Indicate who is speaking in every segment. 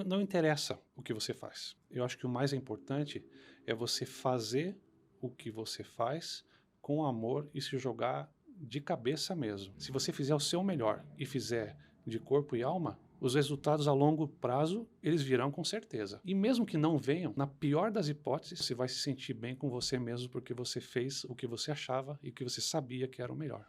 Speaker 1: não interessa o que você faz. Eu acho que o mais importante é você fazer o que você faz com amor e se jogar de cabeça mesmo. Se você fizer o seu melhor e fizer de corpo e alma, os resultados a longo prazo, eles virão com certeza. E mesmo que não venham, na pior das hipóteses, você vai se sentir bem com você mesmo porque você fez o que você achava e o que você sabia que era o melhor.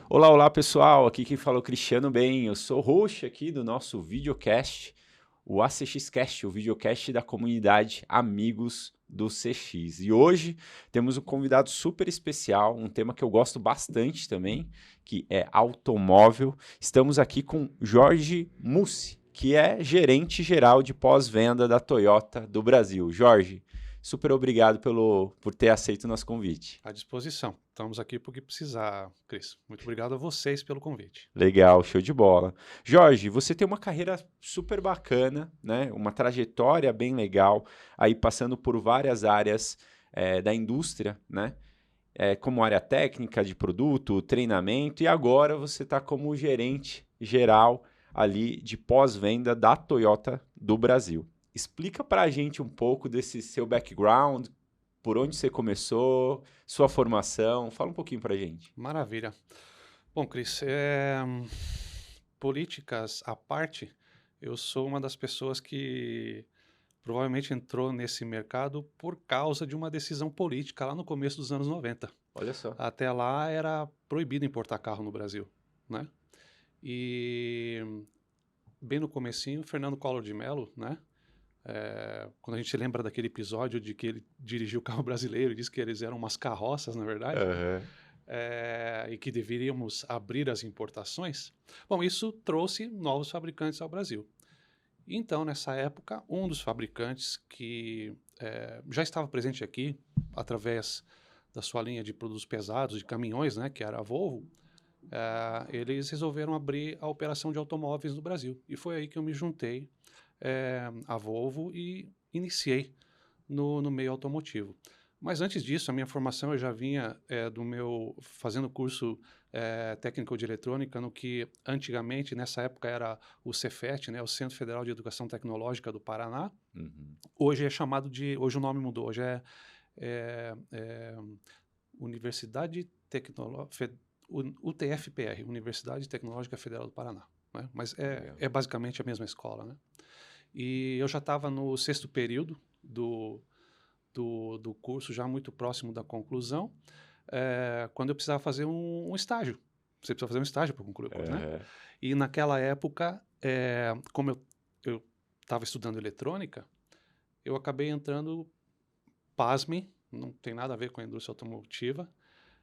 Speaker 2: Olá, olá pessoal, aqui quem fala é o Cristiano Bem, eu sou o host aqui do nosso videocast, o ACXcast, o videocast da comunidade Amigos do CX. E hoje temos um convidado super especial, um tema que eu gosto bastante também, que é automóvel. Estamos aqui com Jorge Mussi, que é gerente geral de pós-venda da Toyota do Brasil. Jorge, super obrigado por ter aceito o nosso convite.
Speaker 1: À disposição. Estamos aqui porque precisar, Cris. Muito obrigado a vocês pelo convite.
Speaker 2: Legal, show de bola. Jorge, você tem uma carreira super bacana, né? Uma trajetória bem legal, aí passando por várias áreas da indústria, né? Como área técnica de produto, treinamento, e agora você está como gerente geral ali de pós-venda da Toyota do Brasil. Explica para a gente um pouco desse seu background, por onde você começou, sua formação, fala um pouquinho para a gente.
Speaker 1: Maravilha. Bom, Cris, políticas à parte, eu sou uma das pessoas que provavelmente entrou nesse mercado por causa de uma decisão política lá no começo dos anos 90.
Speaker 2: Olha só.
Speaker 1: Até lá era proibido importar carro no Brasil, né? E bem no comecinho, Fernando Collor de Mello, né? Quando a gente lembra daquele episódio de que ele dirigiu o carro brasileiro e disse que eles eram umas carroças, na verdade, e que deveríamos abrir as importações. Bom, isso trouxe novos fabricantes ao Brasil. Então, nessa época, um dos fabricantes que já estava presente aqui, através da sua linha de produtos pesados, de caminhões, né, que era a Volvo, eles resolveram abrir a operação de automóveis no Brasil. E foi aí que eu me juntei à Volvo e iniciei no meio automotivo. Mas antes disso, a minha formação eu já vinha fazendo curso técnico de eletrônica, no que antigamente, nessa época, era o Cefet, né, o Centro Federal de Educação Tecnológica do Paraná.
Speaker 2: Uhum.
Speaker 1: Hoje hoje o nome mudou, hoje é Universidade Tecnológica, UTFPR, Universidade Tecnológica Federal do Paraná, né? Mas é basicamente a mesma escola, né? E eu já estava no 6º período do curso, já muito próximo da conclusão, quando eu precisava fazer um estágio. Você precisa fazer um estágio para concluir o curso, né? E naquela época, como eu estava estudando eletrônica, eu acabei entrando, pasmem, não tem nada a ver com a indústria automotiva.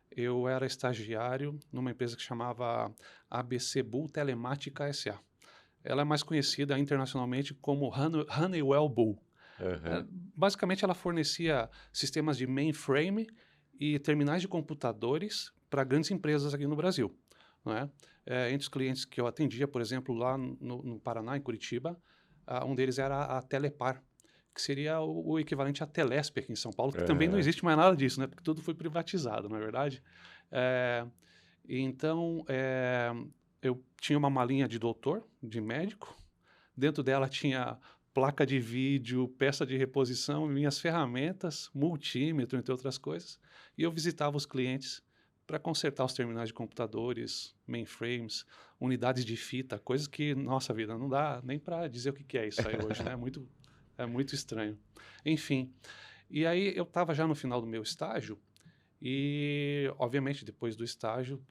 Speaker 1: Eu era estagiário numa empresa que chamava ABC Bull Telemática S.A. Ela é mais conhecida internacionalmente como Honeywell Bull. Basicamente, ela fornecia sistemas de mainframe e terminais de computadores para grandes empresas aqui no Brasil, não é? Entre os clientes que eu atendia, por exemplo, lá no Paraná, em Curitiba, um deles era a Telepar, que seria o equivalente à Telesp aqui em São Paulo, que também não existe mais nada disso, né? Porque tudo foi privatizado, não é verdade? Então, eu tinha uma malinha de doutor, de médico. Dentro dela tinha placa de vídeo, peça de reposição, minhas ferramentas, multímetro, entre outras coisas. E eu visitava os clientes para consertar os terminais de computadores, mainframes, unidades de fita, coisas que, nossa vida, não dá nem para dizer o que é isso aí hoje, né? É muito estranho. Enfim, e aí eu estava já no final do meu estágio e, obviamente, depois do estágio,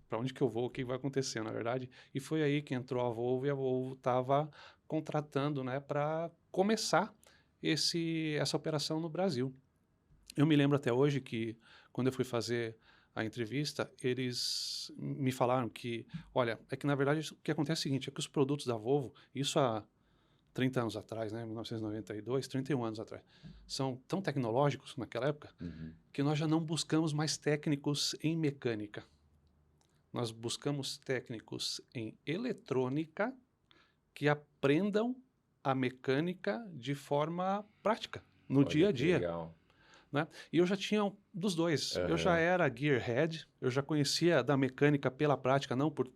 Speaker 1: para onde que eu vou, o que vai acontecer, na verdade? E foi aí que entrou a Volvo e a Volvo estava contratando, né, para começar essa operação no Brasil. Eu me lembro até hoje que, quando eu fui fazer a entrevista, eles me falaram que, olha, é que na verdade o que acontece é o seguinte, é que os produtos da Volvo, isso há 30 anos atrás, né, 1992, 31 anos atrás, são tão tecnológicos naquela época, que nós já não buscamos mais técnicos em mecânica. Nós buscamos técnicos em eletrônica que aprendam a mecânica de forma prática. no dia a
Speaker 2: que
Speaker 1: dia.
Speaker 2: legal.
Speaker 1: Né? E eu já tinha dos dois. Eu já era gearhead, eu já conhecia da mecânica pela prática, não por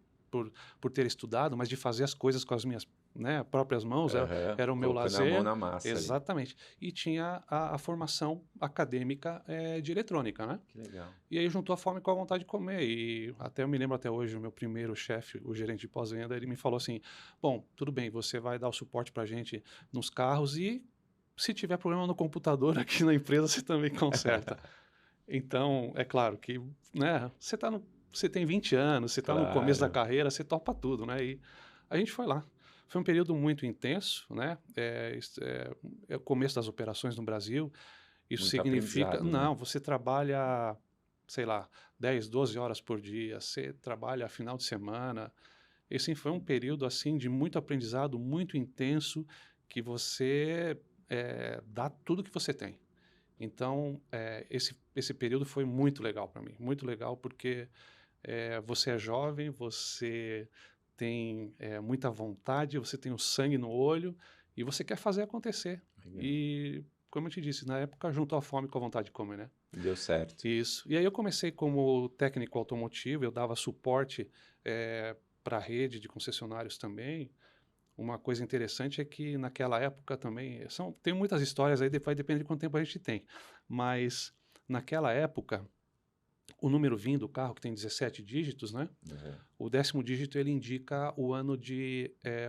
Speaker 1: ter estudado, mas de fazer as coisas com as minhas, né, próprias mãos, era o meu
Speaker 2: Colocando a mão
Speaker 1: lazer.
Speaker 2: na massa ali.
Speaker 1: Exatamente. E tinha a formação acadêmica de eletrônica, né?
Speaker 2: Que legal.
Speaker 1: E aí juntou a fome com a vontade de comer. E até eu me lembro até hoje, o meu primeiro chefe, o gerente de pós-venda, ele me falou assim: bom, tudo bem, você vai dar o suporte para a gente nos carros e se tiver problema no computador aqui na empresa, você também conserta. Então, é claro que, né, você tem 20 anos, você está no começo da
Speaker 2: Claro.
Speaker 1: carreira, você topa tudo, né? E a gente foi lá. Foi um período muito intenso, né? É o começo das operações no Brasil. Isso
Speaker 2: Muito
Speaker 1: significa,
Speaker 2: aprendizado, né?
Speaker 1: não, você trabalha, sei lá, 10, 12 horas por dia, você trabalha final de semana. Esse foi um período, assim, de muito aprendizado, muito intenso, que você dá tudo que você tem. Então, esse período foi muito legal para mim, muito legal porque você é jovem, você tem muita vontade, você tem o sangue no olho e você quer fazer acontecer.
Speaker 2: Legal.
Speaker 1: E, como eu te disse, na época juntou a fome com a vontade de comer, né?
Speaker 2: Deu certo.
Speaker 1: Isso. E aí eu comecei como técnico automotivo, eu dava suporte para a rede de concessionários também. Uma coisa interessante é que naquela época também, tem muitas histórias aí, vai depender de quanto tempo a gente tem, mas naquela época, o número VIN do carro, que tem 17 dígitos, né? O 10º dígito ele indica o ano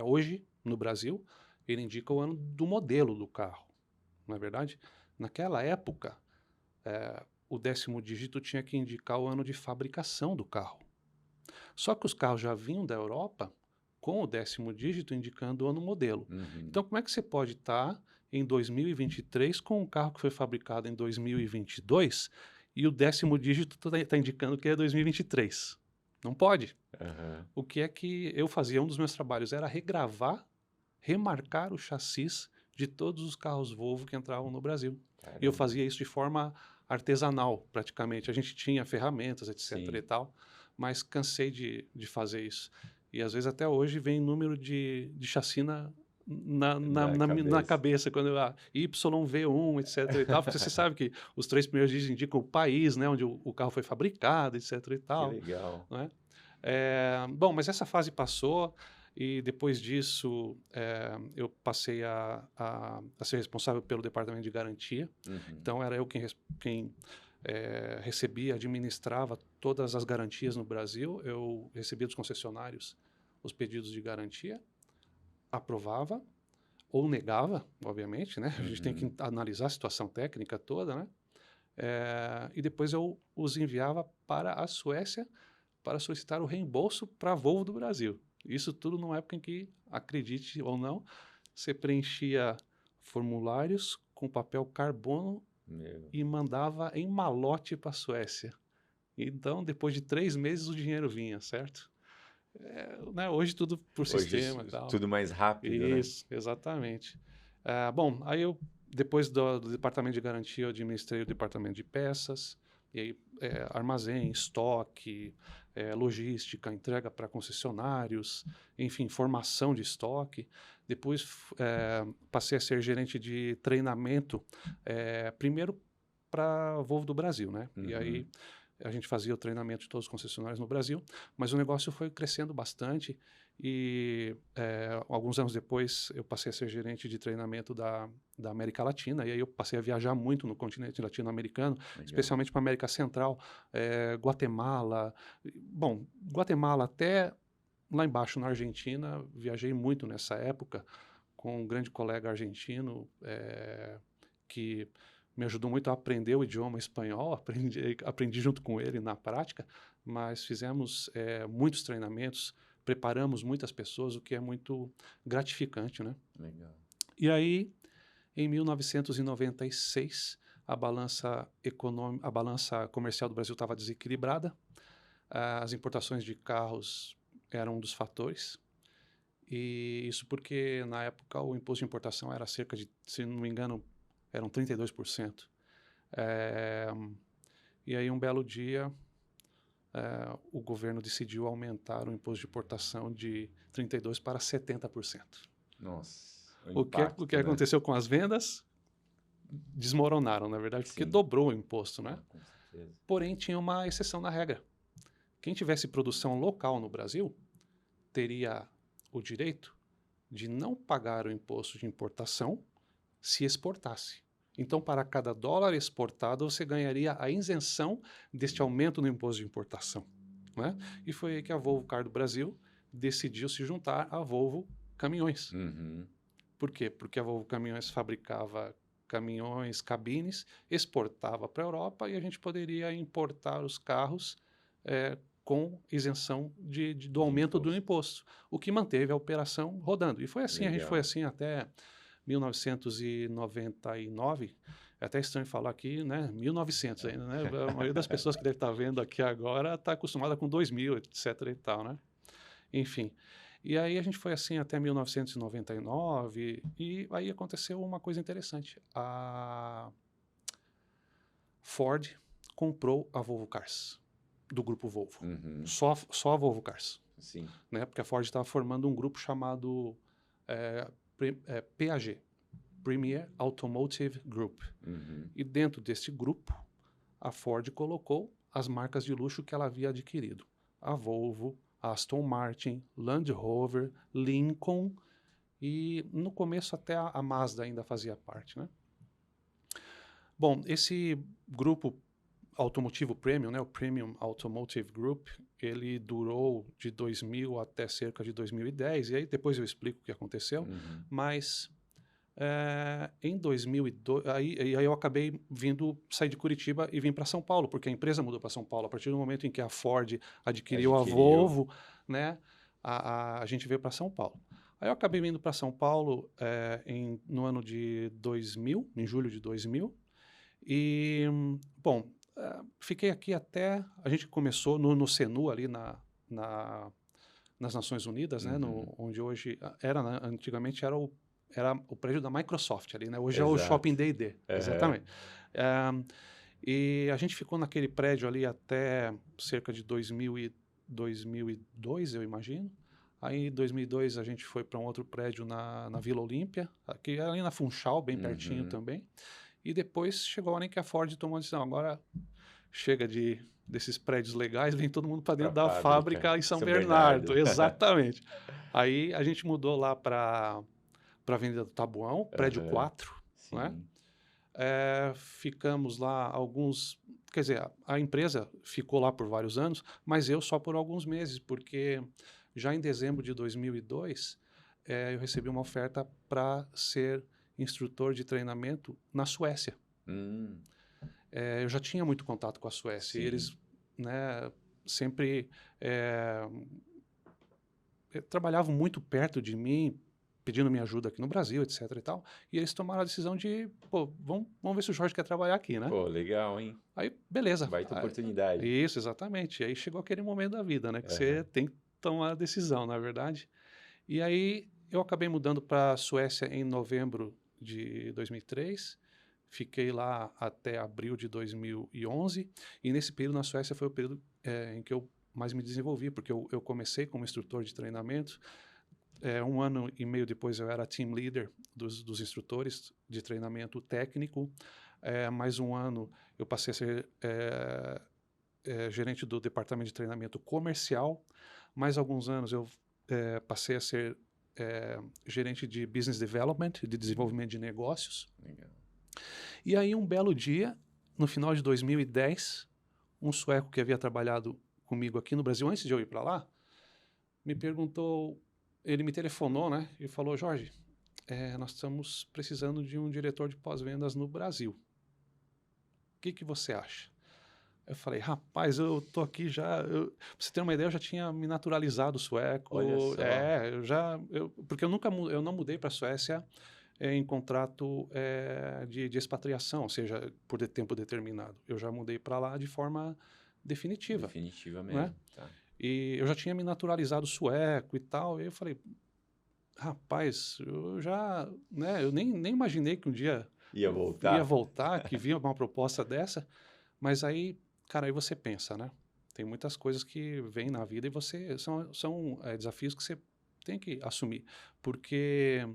Speaker 1: hoje, no Brasil, ele indica o ano do modelo do carro, não é verdade? Naquela época, o 10º dígito tinha que indicar o ano de fabricação do carro. Só que os carros já vinham da Europa com o 10º dígito indicando o ano modelo. Então, como é que você pode estar em 2023 com um carro que foi fabricado em 2022 e o 10º dígito está indicando que é 2023? Não pode. O que é que eu fazia? Um dos meus trabalhos era remarcar o chassis de todos os carros Volvo que entravam no Brasil.
Speaker 2: Caramba.
Speaker 1: E eu fazia isso de forma artesanal, praticamente. A gente tinha ferramentas, etc.
Speaker 2: Sim.
Speaker 1: e tal, mas cansei de fazer isso. E às vezes até hoje vem número de chacina na cabeça, quando YV1, etc. e tal, porque você sabe que os 3 primeiros dígitos indicam o país, né, onde o carro foi fabricado, etc. e tal.
Speaker 2: Que legal.
Speaker 1: Né? Bom, mas essa fase passou e depois disso eu passei a ser responsável pelo departamento de garantia. Então era eu quem recebia, administrava todas as garantias no Brasil. Eu recebia dos concessionários os pedidos de garantia, aprovava ou negava, obviamente, né? A gente tem que analisar a situação técnica toda, né? E depois eu os enviava para a Suécia para solicitar o reembolso para a Volvo do Brasil. Isso tudo numa época em que, acredite ou não, você preenchia formulários com papel carbono e mandava em malote para a Suécia. Então, depois de 3 meses, o dinheiro vinha, certo? Né, hoje tudo por sistema e tal.
Speaker 2: Tudo mais rápido,
Speaker 1: Isso, né? Exatamente. Bom, aí depois do departamento de garantia, eu administrei o departamento de peças, e aí armazém, estoque, logística, entrega para concessionários, enfim, formação de estoque. Depois passei a ser gerente de treinamento, primeiro para a Volvo do Brasil, né? E aí a gente fazia o treinamento de todos os concessionários no Brasil, mas o negócio foi crescendo bastante e alguns anos depois eu passei a ser gerente de treinamento da América Latina, e aí eu passei a viajar muito no continente latino-americano, especialmente para a América Central, Guatemala. Bom, Guatemala até lá embaixo na Argentina, viajei muito nessa época com um grande colega argentino que me ajudou muito a aprender o idioma espanhol, aprendi junto com ele na prática, mas fizemos muitos treinamentos, preparamos muitas pessoas, o que é muito gratificante, né?
Speaker 2: Legal.
Speaker 1: E aí, em 1996, a balança comercial do Brasil estava desequilibrada, as importações de carros eram um dos fatores, e isso porque, na época, o imposto de importação era cerca de, se não me engano, eram 32%. E aí, um belo dia, o governo decidiu aumentar o imposto de importação de 32% para 70%.
Speaker 2: Nossa,
Speaker 1: O que aconteceu com as vendas? desmoronaram, na verdade, porque
Speaker 2: Sim.
Speaker 1: dobrou o imposto, né?
Speaker 2: Com certeza.
Speaker 1: Porém, tinha uma exceção na regra. Quem tivesse produção local no Brasil teria o direito de não pagar o imposto de importação se exportasse. Então, para cada dólar exportado, você ganharia a isenção deste aumento no imposto de importação, né? E foi aí que a Volvo Car do Brasil decidiu se juntar à Volvo Caminhões.
Speaker 2: Uhum.
Speaker 1: Por quê? Porque a Volvo Caminhões fabricava caminhões, cabines, exportava para a Europa e a gente poderia importar os carros com isenção do aumento do imposto, o que manteve a operação rodando. E foi assim, a gente foi
Speaker 2: Legal.
Speaker 1: assim até 1999, é até estranho falar aqui, né? 1900 ainda, né? A maioria das pessoas que deve estar vendo aqui agora está acostumada com 2000, etc e tal, né? Enfim. E aí a gente foi assim até 1999 e aí aconteceu uma coisa interessante. A Ford comprou a Volvo Cars, do grupo Volvo.
Speaker 2: Uhum.
Speaker 1: Só a Volvo Cars,
Speaker 2: Sim.
Speaker 1: né? Porque a Ford estava formando um grupo chamado PAG, Premier Automotive Group.
Speaker 2: Uhum.
Speaker 1: E dentro desse grupo, a Ford colocou as marcas de luxo que ela havia adquirido. A Volvo, a Aston Martin, Land Rover, Lincoln e no começo até a Mazda ainda fazia parte, né? Bom, esse grupo automotivo premium, né, o Premium Automotive Group, ele durou de 2000 até cerca de 2010, e aí depois eu explico o que aconteceu,
Speaker 2: Uhum.
Speaker 1: mas em 2002, aí eu acabei sair de Curitiba e vim para São Paulo, porque a empresa mudou para São Paulo. A partir do momento em que a Ford adquiriu a Volvo, né, a gente veio para São Paulo. Aí eu acabei vindo para São Paulo no ano de 2000, em julho de 2000, e, bom, fiquei aqui até, a gente começou no CENU ali nas Nações Unidas, né, onde hoje, antigamente era o prédio da Microsoft ali, né? Hoje é o Shopping D&D, exatamente. E a gente ficou naquele prédio ali até cerca de 2002, eu imagino. Aí em 2002 a gente foi para um outro prédio na Vila Olímpia, que é ali na Funchal, bem pertinho também. E depois chegou a hora em que a Ford tomou a decisão, agora chega desses prédios legais, vem todo mundo para dentro da fábrica em São Bernardo. Exatamente. Aí a gente mudou lá para a Avenida do Taboão, prédio 4, né? Ficamos lá quer dizer, a empresa ficou lá por vários anos, mas eu só por alguns meses, porque já em dezembro de 2002, eu recebi uma oferta para ser instrutor de treinamento na Suécia. Eu já tinha muito contato com a Suécia, e eles, né, sempre trabalhavam muito perto de mim, pedindo minha ajuda aqui no Brasil, etc e tal, e eles tomaram a decisão de, pô, vamos ver se o Jorge quer trabalhar aqui, né?
Speaker 2: Pô, legal, hein?
Speaker 1: Aí, beleza.
Speaker 2: Baita oportunidade.
Speaker 1: Isso, exatamente. E aí chegou aquele momento da vida, né, que você tem que tomar a decisão, na verdade. E aí eu acabei mudando para a Suécia em novembro de 2003, fiquei lá até abril de 2011, e nesse período na Suécia foi o período em que eu mais me desenvolvi, porque eu comecei como instrutor de treinamento. Um ano e meio depois eu era team leader dos instrutores de treinamento técnico. Mais um ano eu passei a ser gerente do departamento de treinamento comercial. Mais alguns anos eu passei a ser gerente de business development, de desenvolvimento de negócios.
Speaker 2: Legal. E
Speaker 1: aí um belo dia, no final de 2010, um sueco que havia trabalhado comigo aqui no Brasil antes de eu ir para lá, me perguntou, ele me telefonou, né, e falou: Jorge, nós estamos precisando de um diretor de pós-vendas no Brasil. O que você acha? Eu falei: rapaz, eu tô aqui já, pra você ter uma ideia, eu já tinha me naturalizado sueco.
Speaker 2: Olha só.
Speaker 1: Porque eu não mudei para a Suécia em contrato de expatriação, ou seja, por tempo determinado. Eu já mudei para lá de forma definitiva.
Speaker 2: Definitiva
Speaker 1: mesmo.
Speaker 2: mesmo. Tá.
Speaker 1: E eu já tinha me naturalizado sueco e tal, e eu falei: rapaz, eu já, né, eu nem imaginei que um dia
Speaker 2: ia voltar,
Speaker 1: que vinha uma proposta dessa, mas aí, cara, aí você pensa, né? Tem muitas coisas que vêm na vida e são desafios que você tem que assumir, porque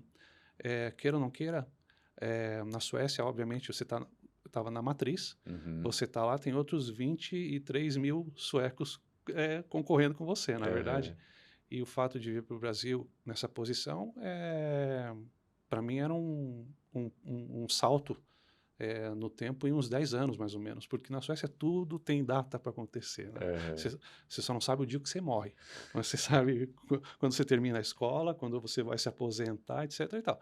Speaker 1: queira ou não queira, Na Suécia, obviamente, você estava na matriz, você está lá, tem outros 23 mil suecos concorrendo com você, na verdade. E o fato de vir para o Brasil nessa posição, para mim, era um salto no tempo em uns 10 anos, mais ou menos, porque na Suécia tudo tem data para acontecer, né? Você só não sabe o dia que você morre, mas você sabe quando você termina a escola, quando você vai se aposentar, etc. e tal.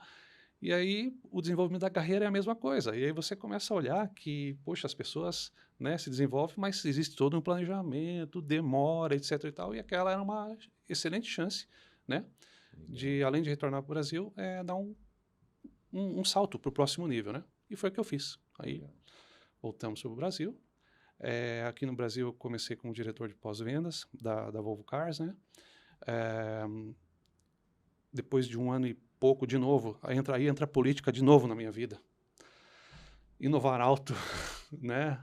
Speaker 1: E aí o desenvolvimento da carreira é a mesma coisa, e aí você começa a olhar que, poxa, as pessoas, né, se desenvolvem, mas existe todo um planejamento, demora, etc. e tal, e aquela era uma excelente chance, né, de, além de retornar para o Brasil, dar um salto para o próximo nível, né? E foi o que eu fiz. Aí voltamos para o Brasil. Aqui no Brasil eu comecei como diretor de pós-vendas da Volvo Cars, né? Depois de um ano e pouco, de novo, aí entra a política de novo na minha vida. Inovar Alto, né?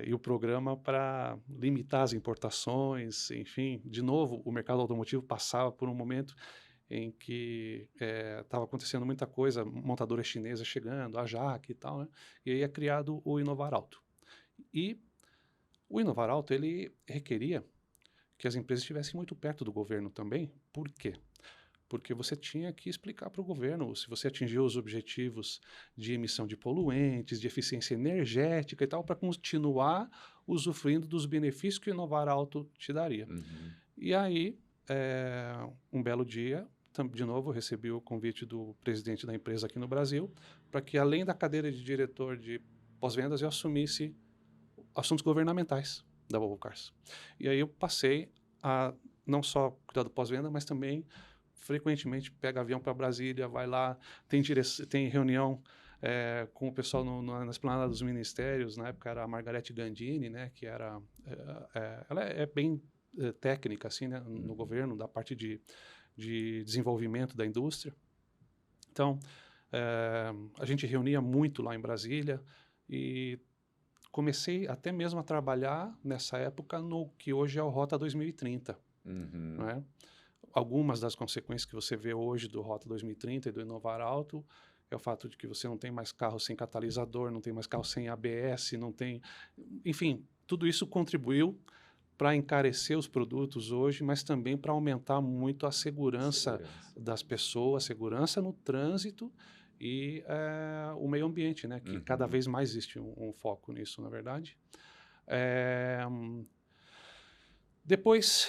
Speaker 1: E o programa para limitar as importações, enfim. De novo, o mercado automotivo passava por um momento em que estava acontecendo muita coisa, montadora chinesa chegando, a JAC e tal, né? E aí é criado o Inovar Alto. E o Inovar Alto, ele requeria que as empresas estivessem muito perto do governo também. Por quê? Porque você tinha que explicar para o governo se você atingiu os objetivos de emissão de poluentes, de eficiência energética e tal, para continuar usufruindo dos benefícios que o Inovar Alto te daria. E aí, um belo dia, de novo, eu recebi o convite do presidente da empresa aqui no Brasil para que, além da cadeira de diretor de pós-vendas, eu assumisse assuntos governamentais da Volvo Cars. E aí eu passei a não só cuidar do pós-venda, mas também frequentemente pega avião para Brasília, vai lá, tem reunião com o pessoal na esplanada dos ministérios. Na época era a Margarete Gandini, né, que era... ela é bem técnica, assim, né, no governo, da parte de desenvolvimento da indústria. Então, a gente reunia muito lá em Brasília e comecei até mesmo a trabalhar nessa época no que hoje é o Rota 2030. Não é? Algumas das consequências que você vê hoje do Rota 2030 e do Inovar Alto é o fato de que você não tem mais carro sem catalisador, não tem mais carro sem ABS, não tem... Enfim, tudo isso contribuiu para encarecer os produtos hoje, mas também para aumentar muito a segurança das pessoas, segurança no trânsito e o meio ambiente, né? Que cada vez mais existe um foco nisso, na verdade. Depois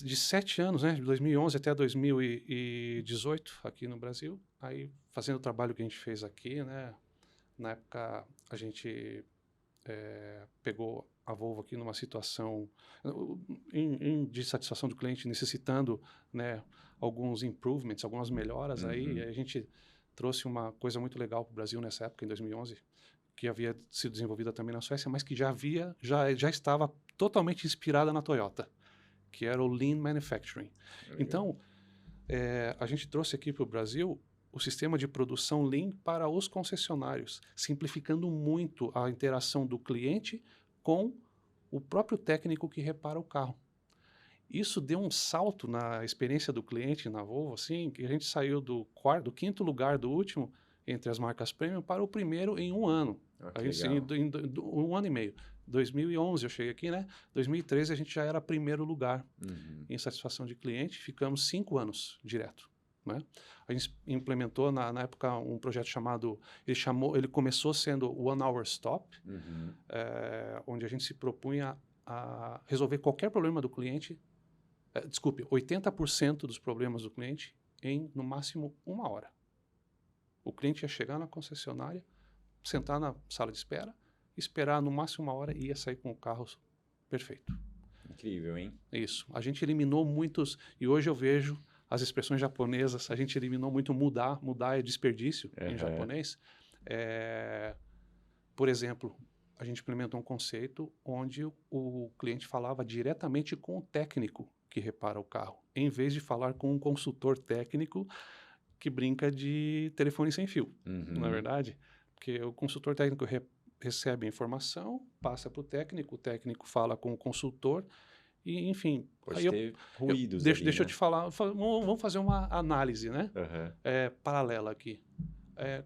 Speaker 1: de 7 anos, né, de 2011 até 2018, aqui no Brasil, aí fazendo o trabalho que a gente fez aqui, né? Na época a gente pegou a Volvo aqui numa situação de satisfação do cliente, necessitando, né, alguns improvements, algumas melhoras aí. A gente trouxe uma coisa muito legal para o Brasil nessa época, em 2011, que havia sido desenvolvida também na Suécia, mas que já estava totalmente inspirada na Toyota, que era o Lean Manufacturing. Então, a gente trouxe aqui para o Brasil o sistema de produção Lean para os concessionários, simplificando muito a interação do cliente com o próprio técnico que repara o carro. Isso deu um salto na experiência do cliente na Volvo, assim, que a gente saiu do 5º lugar do último entre as marcas premium para o primeiro em um ano. A gente, em 1 ano e meio. 2011 eu cheguei aqui, né? 2013 a gente já era primeiro lugar em satisfação de cliente. Ficamos 5 anos direto, né? A gente implementou na época um projeto chamado... Ele começou sendo One Hour Stop, onde a gente se propunha a resolver qualquer problema do cliente. 80% dos problemas do cliente em, no máximo, 1 hora. O cliente ia chegar na concessionária, sentar na sala de espera, esperar no máximo 1 hora e ia sair com o carro perfeito.
Speaker 2: Incrível, hein?
Speaker 1: Isso. A gente eliminou muitos... E hoje eu vejo as expressões japonesas, a gente eliminou muito mudar. Mudar é desperdício em japonês. Por exemplo, a gente implementou um conceito onde o cliente falava diretamente com o técnico que repara o carro, em vez de falar com um consultor técnico que brinca de telefone sem fio, não é verdade? Porque o consultor técnico recebe a informação, passa para o técnico fala com o consultor e, enfim...
Speaker 2: Pode ter ruídos
Speaker 1: deixa eu te falar, vamos fazer uma análise, né? Paralela aqui.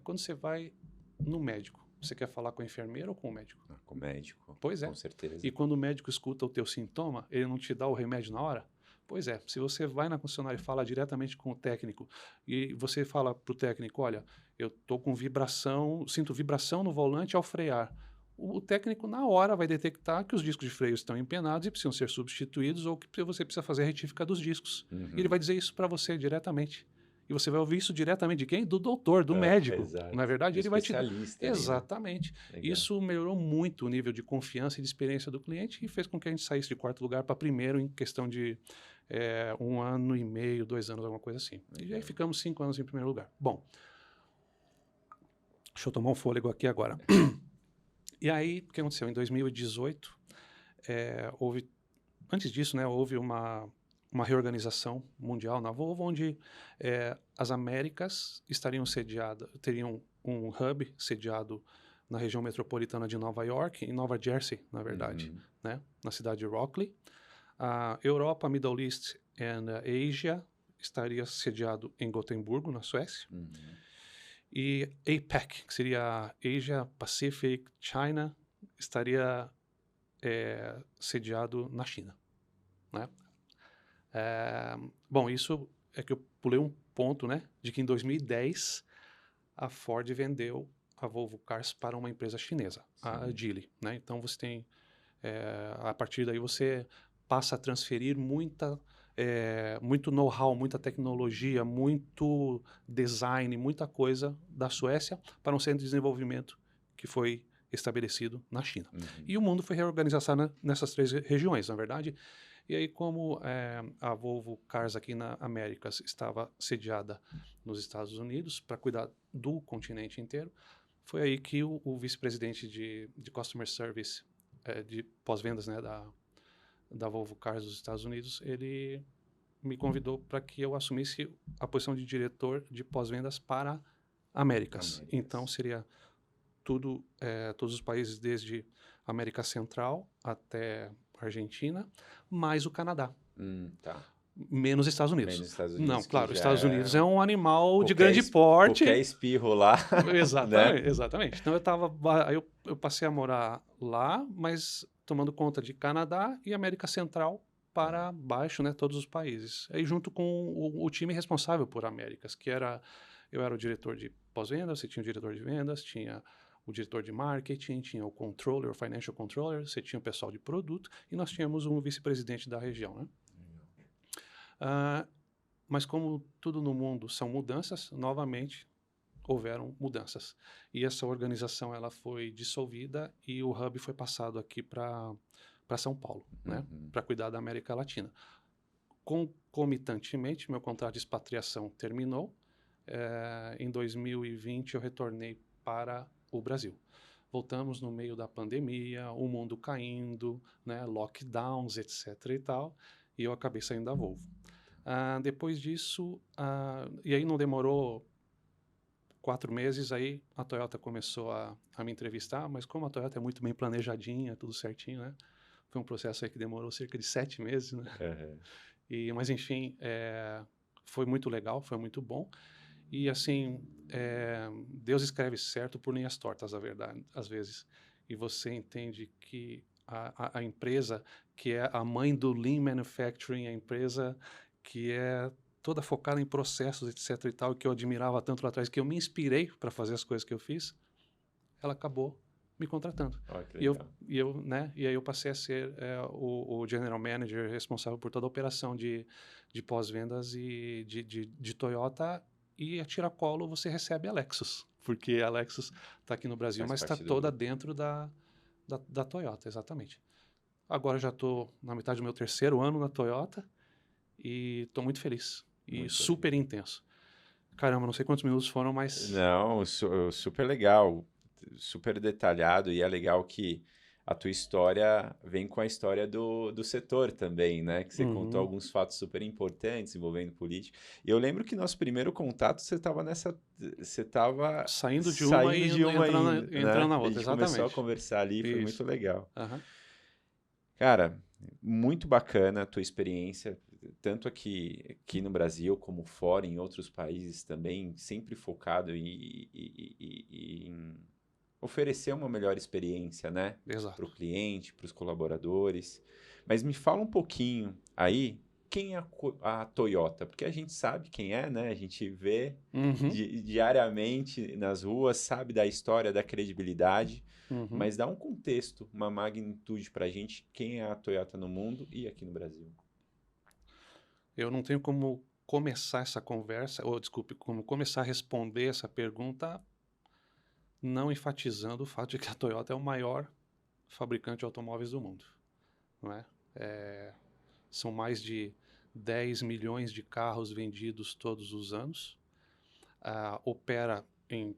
Speaker 1: Quando você vai no médico, você quer falar com o enfermeiro ou com o médico?
Speaker 2: Com o médico.
Speaker 1: Pois é.
Speaker 2: Com certeza.
Speaker 1: E quando o médico escuta o teu sintoma, ele não te dá o remédio na hora? Pois é, se você vai na concessionária e fala diretamente com o técnico, e você fala para o técnico, olha, eu estou com vibração, sinto vibração no volante ao frear. O técnico, na hora, vai detectar que os discos de freio estão empenados e precisam ser substituídos ou que você precisa fazer a retífica dos discos. E ele vai dizer isso para você diretamente. E você vai ouvir isso diretamente de quem? Do doutor, do médico.
Speaker 2: Exato.
Speaker 1: Na verdade, ele vai te...
Speaker 2: Especialista.
Speaker 1: Exatamente.
Speaker 2: Ali, né?
Speaker 1: Isso melhorou muito o nível de confiança e de experiência do cliente e fez com que a gente saísse de quarto lugar para primeiro em questão de 1 ano e meio, 2 anos, alguma coisa assim. E aí ficamos 5 anos em primeiro lugar. Bom, deixa eu tomar um fôlego aqui agora. E aí, o que aconteceu? Em 2018, houve... Antes disso, né, houve uma reorganização mundial na Volvo, onde as Américas teriam um hub sediado na região metropolitana de Nova York, em Nova Jersey, na verdade, né, na cidade de Rockley. A Europa, Middle East e Asia estaria sediado em Gotemburgo, na Suécia. E APEC, que seria Asia, Pacific, China, estaria sediado na China, né? Bom, isso é que eu pulei um ponto, né, de que em 2010 a Ford vendeu a Volvo Cars para uma empresa chinesa, a Geely, né? Então você tem, a partir daí você passa a transferir muito know-how, muita tecnologia, muito design, muita coisa da Suécia para um centro de desenvolvimento que foi estabelecido na China. E o mundo foi reorganizado nessas 3 regiões, na verdade. E aí, como a Volvo Cars aqui na Américas estava sediada nos Estados Unidos para cuidar do continente inteiro, foi aí que o vice-presidente de Customer Service, de pós-vendas, né, da Volvo Cars dos Estados Unidos, ele me convidou para que eu assumisse a posição de diretor de pós-vendas para Américas. Então, seria todos os países desde América Central até Argentina, mais o Canadá. Menos Estados Unidos. Não, claro, Estados Unidos é um animal de grande porte.
Speaker 2: Qualquer espirro lá.
Speaker 1: Exatamente,
Speaker 2: né?
Speaker 1: Exatamente. Então eu passei a morar lá, mas tomando conta de Canadá e América Central para baixo, né, todos os países. Aí junto com o time responsável por Américas, eu era o diretor de pós-vendas, você tinha o diretor de vendas, tinha o diretor de marketing, tinha o controller, o financial controller, você tinha o pessoal de produto e nós tínhamos um vice-presidente da região, né? Mas como tudo no mundo são mudanças, novamente houveram mudanças. E essa organização ela foi dissolvida e o hub foi passado aqui para São Paulo, né? Para cuidar da América Latina. Concomitantemente, meu contrato de expatriação terminou. Em 2020 eu retornei para o Brasil. Voltamos no meio da pandemia, o mundo caindo, né, lockdowns, etc. e tal, e eu acabei saindo da Volvo. Depois disso, e aí não demorou 4 meses, aí a Toyota começou a me entrevistar, mas como a Toyota é muito bem planejadinha, tudo certinho, né? Foi um processo aí que demorou cerca de 7 meses, né? Mas enfim, foi muito legal, foi muito bom. E assim, Deus escreve certo por linhas tortas, a verdade, às vezes. E você entende que a empresa que é a mãe do Lean Manufacturing, a empresa que é toda focada em processos, etc. e tal, que eu admirava tanto lá atrás, que eu me inspirei para fazer as coisas que eu fiz, ela acabou me contratando. E aí eu passei a ser o General Manager responsável por toda a operação de pós-vendas e de Toyota. E a tiracolo você recebe a Lexus, porque a Lexus está aqui no Brasil, mas está toda dentro da Toyota, exatamente. Agora já estou na metade do meu 3º ano na Toyota e estou muito feliz e super intenso. Caramba, não sei quantos minutos foram, mas...
Speaker 2: Não, super legal, super detalhado, e é legal que a tua história vem com a história do setor também, né? Que você contou alguns fatos super importantes envolvendo política. E eu lembro que nosso primeiro contato, você estava
Speaker 1: saindo de uma e entrando na outra,
Speaker 2: a gente
Speaker 1: exatamente.
Speaker 2: começou a conversar ali, foi muito legal. Cara, muito bacana a tua experiência. tanto aqui no Brasil como fora, em outros países também, sempre focado em oferecer uma melhor experiência, né? Para
Speaker 1: Exato.
Speaker 2: o cliente, para os colaboradores. Mas me fala um pouquinho aí, quem é a Toyota? Porque a gente sabe quem é, né? A gente vê
Speaker 1: Uhum,
Speaker 2: diariamente nas ruas, sabe da história, da credibilidade,
Speaker 1: uhum.
Speaker 2: mas dá um contexto, uma magnitude para a gente, quem é a Toyota no mundo e aqui no Brasil.
Speaker 1: Eu não tenho como começar essa conversa, ou desculpe, como começar a responder essa pergunta não enfatizando o fato de que a Toyota é o maior fabricante de automóveis do mundo, não é? São mais de 10 milhões de carros vendidos todos os anos. Opera em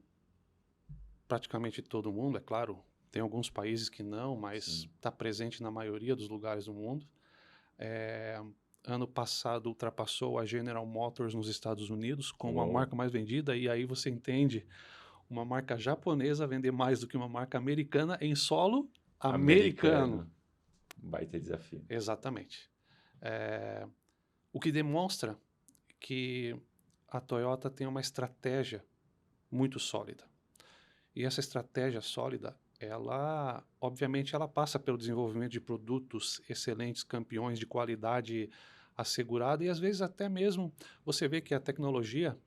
Speaker 1: praticamente todo o mundo, é claro. Tem alguns países que não, mas
Speaker 2: Sim.
Speaker 1: está presente na maioria dos lugares do mundo. Ano passado ultrapassou a General Motors nos Estados Unidos como a
Speaker 2: Uou.
Speaker 1: marca mais vendida, e aí você entende uma marca japonesa vender mais do que uma marca americana em solo americano.
Speaker 2: Baita desafio.
Speaker 1: Exatamente. O que demonstra que a Toyota tem uma estratégia muito sólida. E essa estratégia sólida, ela, obviamente, ela passa pelo desenvolvimento de produtos excelentes, campeões de qualidade assegurada, e às vezes até mesmo você vê que a tecnologia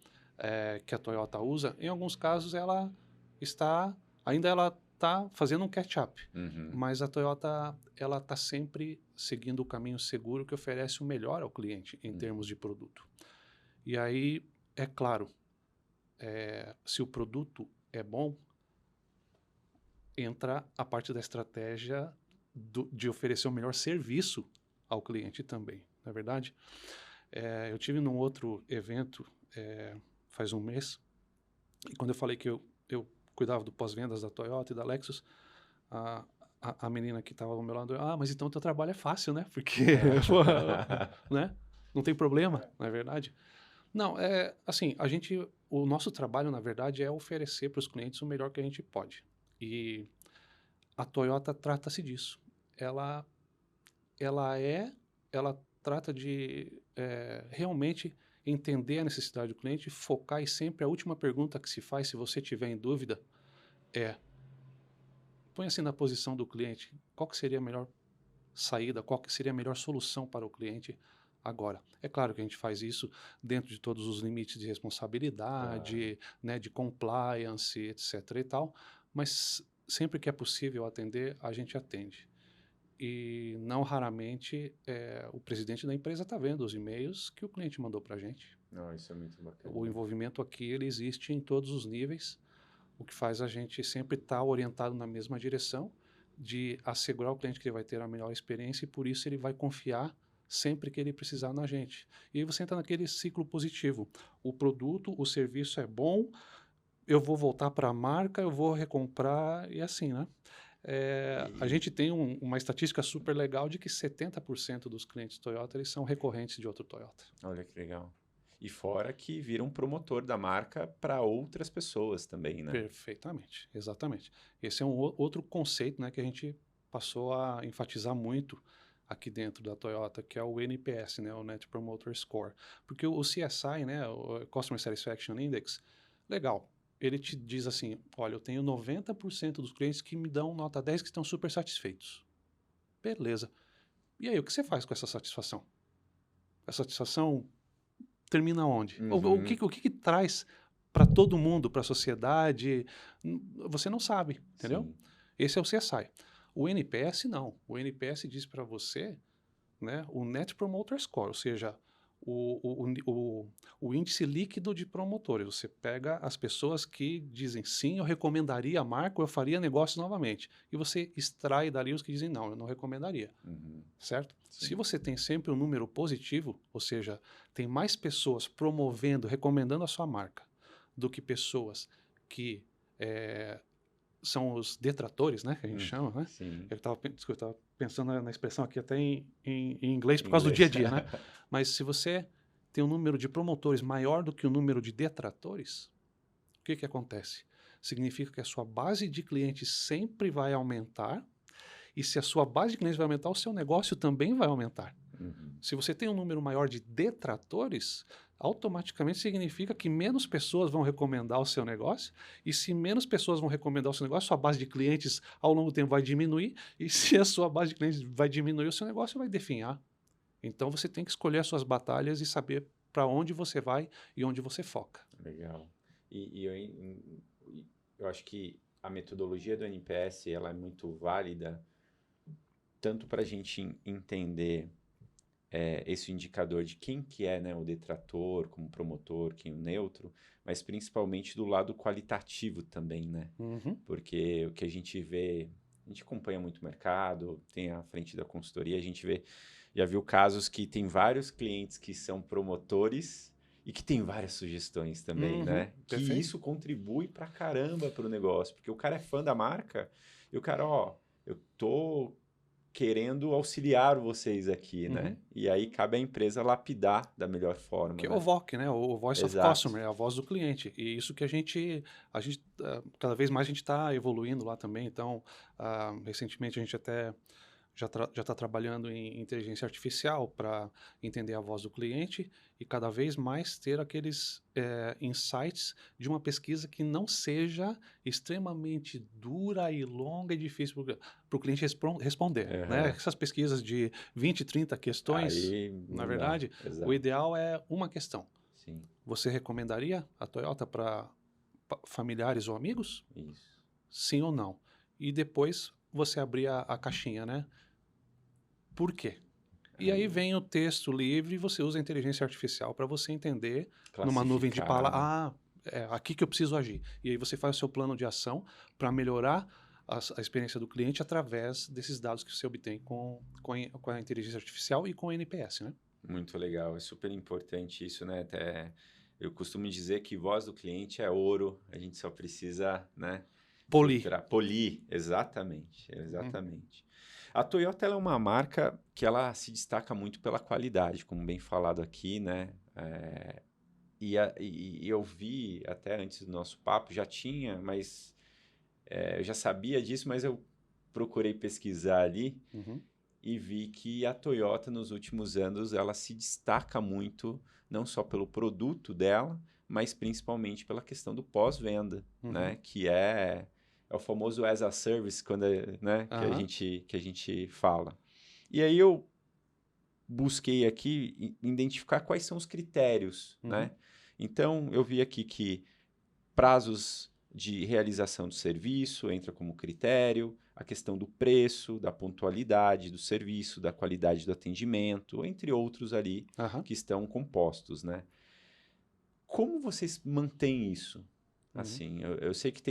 Speaker 1: que a Toyota usa, em alguns casos ela está fazendo um catch-up, mas a Toyota ela está sempre seguindo o caminho seguro que oferece o melhor ao cliente em termos de produto. E aí, é claro, se o produto é bom, entra a parte da estratégia de oferecer o melhor serviço ao cliente também, não é verdade? Eu tive num outro evento faz um mês, e quando eu falei que eu cuidava do pós-vendas da Toyota e da Lexus, a menina que estava ao meu lado, mas então o teu trabalho é fácil, né? Porque, né? Não tem problema, não é verdade? Não, assim, o nosso trabalho, na verdade, é oferecer para os clientes o melhor que a gente pode. E a Toyota trata-se disso. Ela trata de realmente entender a necessidade do cliente, focar, e sempre a última pergunta que se faz, se você tiver em dúvida, põe-se na posição do cliente, qual que seria a melhor saída, qual que seria a melhor solução para o cliente agora. É claro que a gente faz isso dentro de todos os limites de responsabilidade, né, de compliance, etc. e tal, mas sempre que é possível atender, a gente atende. E não raramente o presidente da empresa está vendo os e-mails que o cliente mandou para a gente.
Speaker 2: Isso é muito bacana.
Speaker 1: O envolvimento aqui ele existe em todos os níveis, o que faz a gente sempre estar orientado na mesma direção de assegurar ao cliente que ele vai ter a melhor experiência, e por isso ele vai confiar sempre que ele precisar na gente. E aí você entra naquele ciclo positivo. O produto, o serviço é bom, eu vou voltar para a marca, eu vou recomprar, e assim, né? A gente tem uma estatística super legal de que 70% dos clientes Toyota eles são recorrentes de outro Toyota.
Speaker 2: Olha que legal. E fora que vira um promotor da marca para outras pessoas também, né?
Speaker 1: Perfeitamente, exatamente. Esse é um outro conceito, né, que a gente passou a enfatizar muito aqui dentro da Toyota, que é o NPS, né, o Net Promoter Score. Porque o CSI, né, o Customer Satisfaction Index, legal, ele te diz assim, olha, eu tenho 90% dos clientes que me dão nota 10 que estão super satisfeitos. Beleza. E aí, o que você faz com essa satisfação? A satisfação termina onde? O que traz para todo mundo, para a sociedade? Você não sabe, entendeu?
Speaker 2: Sim.
Speaker 1: Esse é o CSI. O NPS não. O NPS diz para você, né, o Net Promoter Score, ou seja, o índice líquido de promotores. Você pega as pessoas que dizem sim, eu recomendaria a marca, eu faria negócio novamente. E você extrai dali os que dizem não, eu não recomendaria. Certo?
Speaker 2: Sim.
Speaker 1: Se você tem sempre um número positivo, ou seja, tem mais pessoas promovendo, recomendando a sua marca, do que pessoas que são os detratores, né, que a gente chama, né?
Speaker 2: Sim.
Speaker 1: Eu estava pensando na expressão aqui até em inglês por causa do dia a dia, né? Mas se você tem um número de promotores maior do que o número de detratores, o que acontece? Significa que a sua base de clientes sempre vai aumentar, e se a sua base de clientes vai aumentar, o seu negócio também vai aumentar. Se você tem um número maior de detratores, automaticamente significa que menos pessoas vão recomendar o seu negócio, e se menos pessoas vão recomendar o seu negócio, sua base de clientes ao longo do tempo vai diminuir, e se a sua base de clientes vai diminuir, o seu negócio vai definhar. Então você tem que escolher as suas batalhas e saber para onde você vai e onde você foca.
Speaker 2: Legal. Eu acho que a metodologia do NPS ela é muito válida, tanto para a gente entender esse indicador de quem que é, né, o detrator, como promotor, quem o neutro, mas principalmente do lado qualitativo também, né?
Speaker 1: Uhum.
Speaker 2: Porque o que a gente vê, a gente acompanha muito o mercado, tem a frente da consultoria, a gente vê, já viu casos que tem vários clientes que são promotores e que tem várias sugestões também, né? Que
Speaker 1: Perfeito.
Speaker 2: isso contribui pra caramba pro negócio, porque o cara é fã da marca e o cara, ó, eu tô querendo auxiliar vocês aqui, né? E aí cabe à empresa lapidar da melhor forma,
Speaker 1: Que é
Speaker 2: né?
Speaker 1: o VOC, né? O Voice of
Speaker 2: Exato.
Speaker 1: Customer, é a voz do cliente. E isso que a gente cada vez mais a gente está evoluindo lá também. Então, recentemente a gente até já está trabalhando em inteligência artificial para entender a voz do cliente e cada vez mais ter aqueles insights de uma pesquisa que não seja extremamente dura e longa e difícil para o cliente responder. Né?
Speaker 2: Aham.
Speaker 1: Essas pesquisas de 20, 30 questões,
Speaker 2: Aí
Speaker 1: na
Speaker 2: não dá.
Speaker 1: verdade, o
Speaker 2: Exato.
Speaker 1: ideal é uma questão.
Speaker 2: Sim,
Speaker 1: Você recomendaria a Toyota para familiares ou amigos?
Speaker 2: isso.
Speaker 1: Sim ou não? E depois você abrir a caixinha, né? Por quê? E aí
Speaker 2: Aí
Speaker 1: vem o texto livre e você usa a inteligência artificial para você entender numa nuvem de
Speaker 2: classificar.
Speaker 1: é aqui que eu preciso agir. E aí você faz o seu plano de ação para melhorar a experiência do cliente através desses dados que você obtém com a inteligência artificial e com o NPS, né?
Speaker 2: Muito legal. É super importante isso, né? Até eu costumo dizer que voz do cliente é ouro, a gente só precisa, né,
Speaker 1: Polir.
Speaker 2: filtrar, polir. Exatamente,
Speaker 1: Uhum.
Speaker 2: exatamente. A Toyota ela é uma marca que ela se destaca muito pela qualidade, como bem falado aqui, né? E eu vi até antes do nosso papo, já tinha, mas eu já sabia disso, mas eu procurei pesquisar ali
Speaker 1: Uhum.
Speaker 2: e vi que a Toyota nos últimos anos ela se destaca muito, não só pelo produto dela, mas principalmente pela questão do pós-venda,
Speaker 1: Uhum.
Speaker 2: né? Que é o famoso as a service quando né?
Speaker 1: Aham.
Speaker 2: Que a gente fala. E aí eu busquei aqui identificar quais são os critérios,
Speaker 1: Uhum.
Speaker 2: né? Então eu vi aqui que prazos de realização do serviço entra como critério, a questão do preço, da pontualidade do serviço, da qualidade do atendimento, entre outros ali
Speaker 1: Aham.
Speaker 2: que estão compostos, né? Como vocês mantêm isso?
Speaker 1: Uhum.
Speaker 2: Assim, eu sei que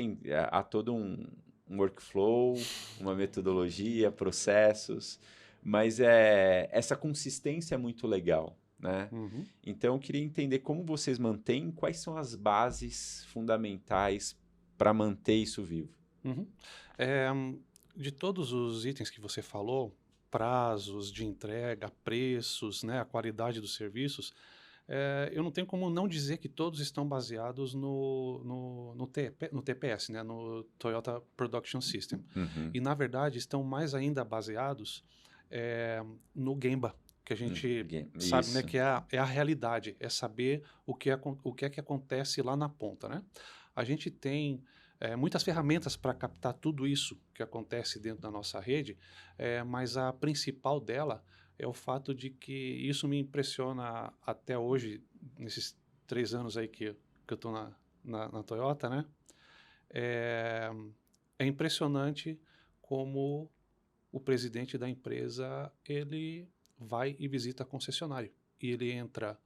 Speaker 2: há todo um workflow, uma metodologia, processos, mas essa consistência é muito legal, né?
Speaker 1: Uhum.
Speaker 2: Então, eu queria entender como vocês mantêm, quais são as bases fundamentais para manter isso vivo.
Speaker 1: Uhum. É, de todos os itens que você falou, prazos de entrega, preços, né, a qualidade dos serviços, eu não tenho como não dizer que todos estão baseados no TPS, né, no Toyota Production System.
Speaker 2: Uhum.
Speaker 1: E, na verdade, estão mais ainda baseados no Gemba, que a gente sabe, né,
Speaker 2: Isso.
Speaker 1: que é a realidade, é saber o que é que acontece lá na ponta, né? A gente tem muitas ferramentas para captar tudo isso que acontece dentro da nossa rede, mas a principal dela é o fato de que isso me impressiona até hoje, nesses 3 anos aí que eu estou na Toyota, né? É, é impressionante como o presidente da empresa, ele vai e visita a concessionária. E ele entra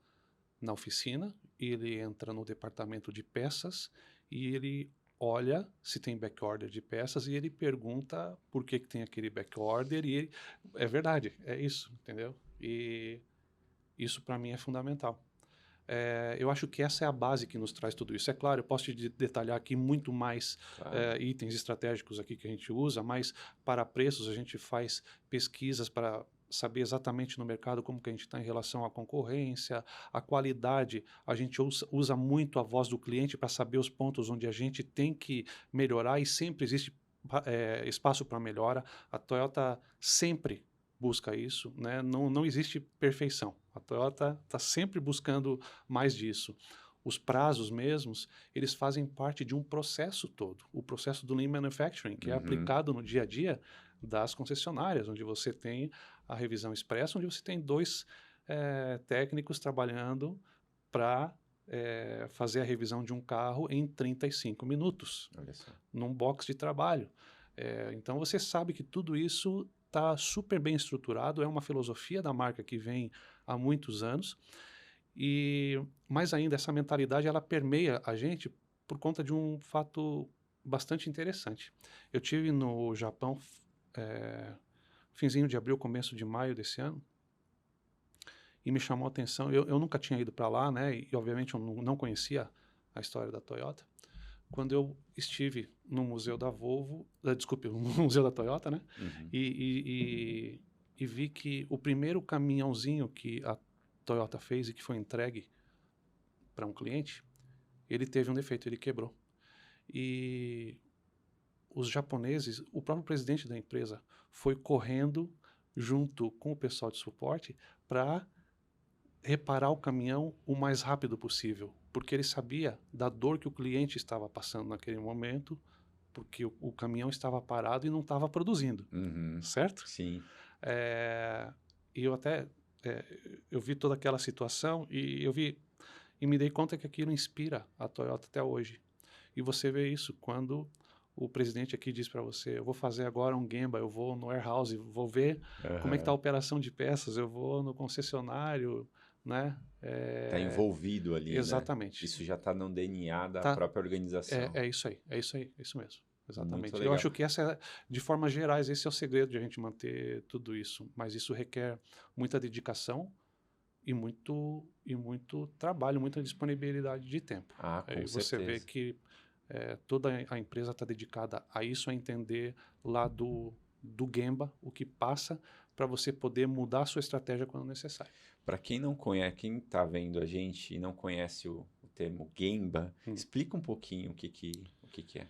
Speaker 1: na oficina, ele entra no departamento de peças e ele olha se tem backorder de peças e ele pergunta por que tem aquele backorder e é verdade, é isso, entendeu? E isso para mim é fundamental. Eu acho que essa é a base que nos traz tudo isso. É claro, eu posso te detalhar aqui muito mais
Speaker 2: Claro.
Speaker 1: itens estratégicos aqui que a gente usa, mas para preços a gente faz pesquisas para saber exatamente no mercado como que a gente está em relação à concorrência, a qualidade. A gente usa muito a voz do cliente para saber os pontos onde a gente tem que melhorar e sempre existe espaço para melhora. A Toyota sempre busca isso, né? Não existe perfeição. A Toyota está sempre buscando mais disso. Os prazos mesmos, eles fazem parte de um processo todo, o processo do Lean Manufacturing, que é aplicado no dia a dia das concessionárias, onde você tem a revisão expressa, onde você tem 2 técnicos trabalhando para fazer a revisão de um carro em 35 minutos,
Speaker 2: Olha só.
Speaker 1: num box de trabalho. Então você sabe que tudo isso está super bem estruturado, é uma filosofia da marca que vem há muitos anos, e mais ainda, essa mentalidade ela permeia a gente por conta de um fato bastante interessante. Eu tive no Japão finzinho de abril, começo de maio desse ano, e me chamou a atenção. Eu nunca tinha ido para lá, né? E obviamente eu não conhecia a história da Toyota. Quando eu estive no museu da Volvo, desculpe, no museu da Toyota, né? E vi que o primeiro caminhãozinho que a Toyota fez e que foi entregue para um cliente, ele teve um defeito, ele quebrou. E os japoneses, o próprio presidente da empresa foi correndo junto com o pessoal de suporte para reparar o caminhão o mais rápido possível, porque ele sabia da dor que o cliente estava passando naquele momento, porque o caminhão estava parado e não estava produzindo, certo?
Speaker 2: Sim.
Speaker 1: E eu até eu vi toda aquela situação e me dei conta que aquilo inspira a Toyota até hoje. E você vê isso quando o presidente aqui diz para você: eu vou fazer agora um Gemba, eu vou no warehouse, vou ver como é que está a operação de peças, eu vou no concessionário, né?
Speaker 2: Está envolvido ali,
Speaker 1: exatamente.
Speaker 2: Né? Isso já está no DNA da própria organização.
Speaker 1: É isso aí, é isso mesmo. Exatamente.
Speaker 2: Eu
Speaker 1: acho que de formas gerais, esse é o segredo de a gente manter tudo isso. Mas isso requer muita dedicação e muito trabalho, muita disponibilidade de tempo.
Speaker 2: Com certeza.
Speaker 1: Você vê que toda a empresa está dedicada a isso, a entender lá do Gemba, o que passa, para você poder mudar a sua estratégia quando necessário.
Speaker 2: Para quem não conhece, quem está vendo a gente e não conhece o termo Gemba, explica um pouquinho o que é.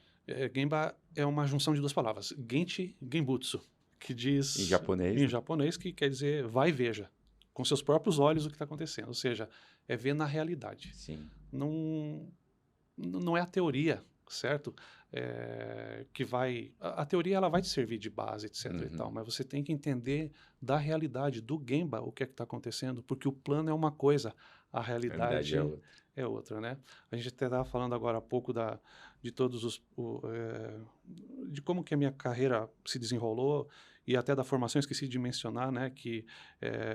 Speaker 1: Gemba é uma junção de 2 palavras, Genchi e Genbutsu, que diz
Speaker 2: em
Speaker 1: japonês, que quer dizer vai e veja, com seus próprios olhos o que está acontecendo, ou seja, é ver na realidade.
Speaker 2: Sim.
Speaker 1: Não é a teoria, certo? Que vai... A teoria ela vai te servir de base, etc. e tal, mas você tem que entender da realidade, do Gemba, o que é que está acontecendo, porque o plano é uma coisa, a realidade é outra, né? A gente até estava falando agora há pouco de todos de como que a minha carreira se desenrolou e até da formação, esqueci de mencionar, né, que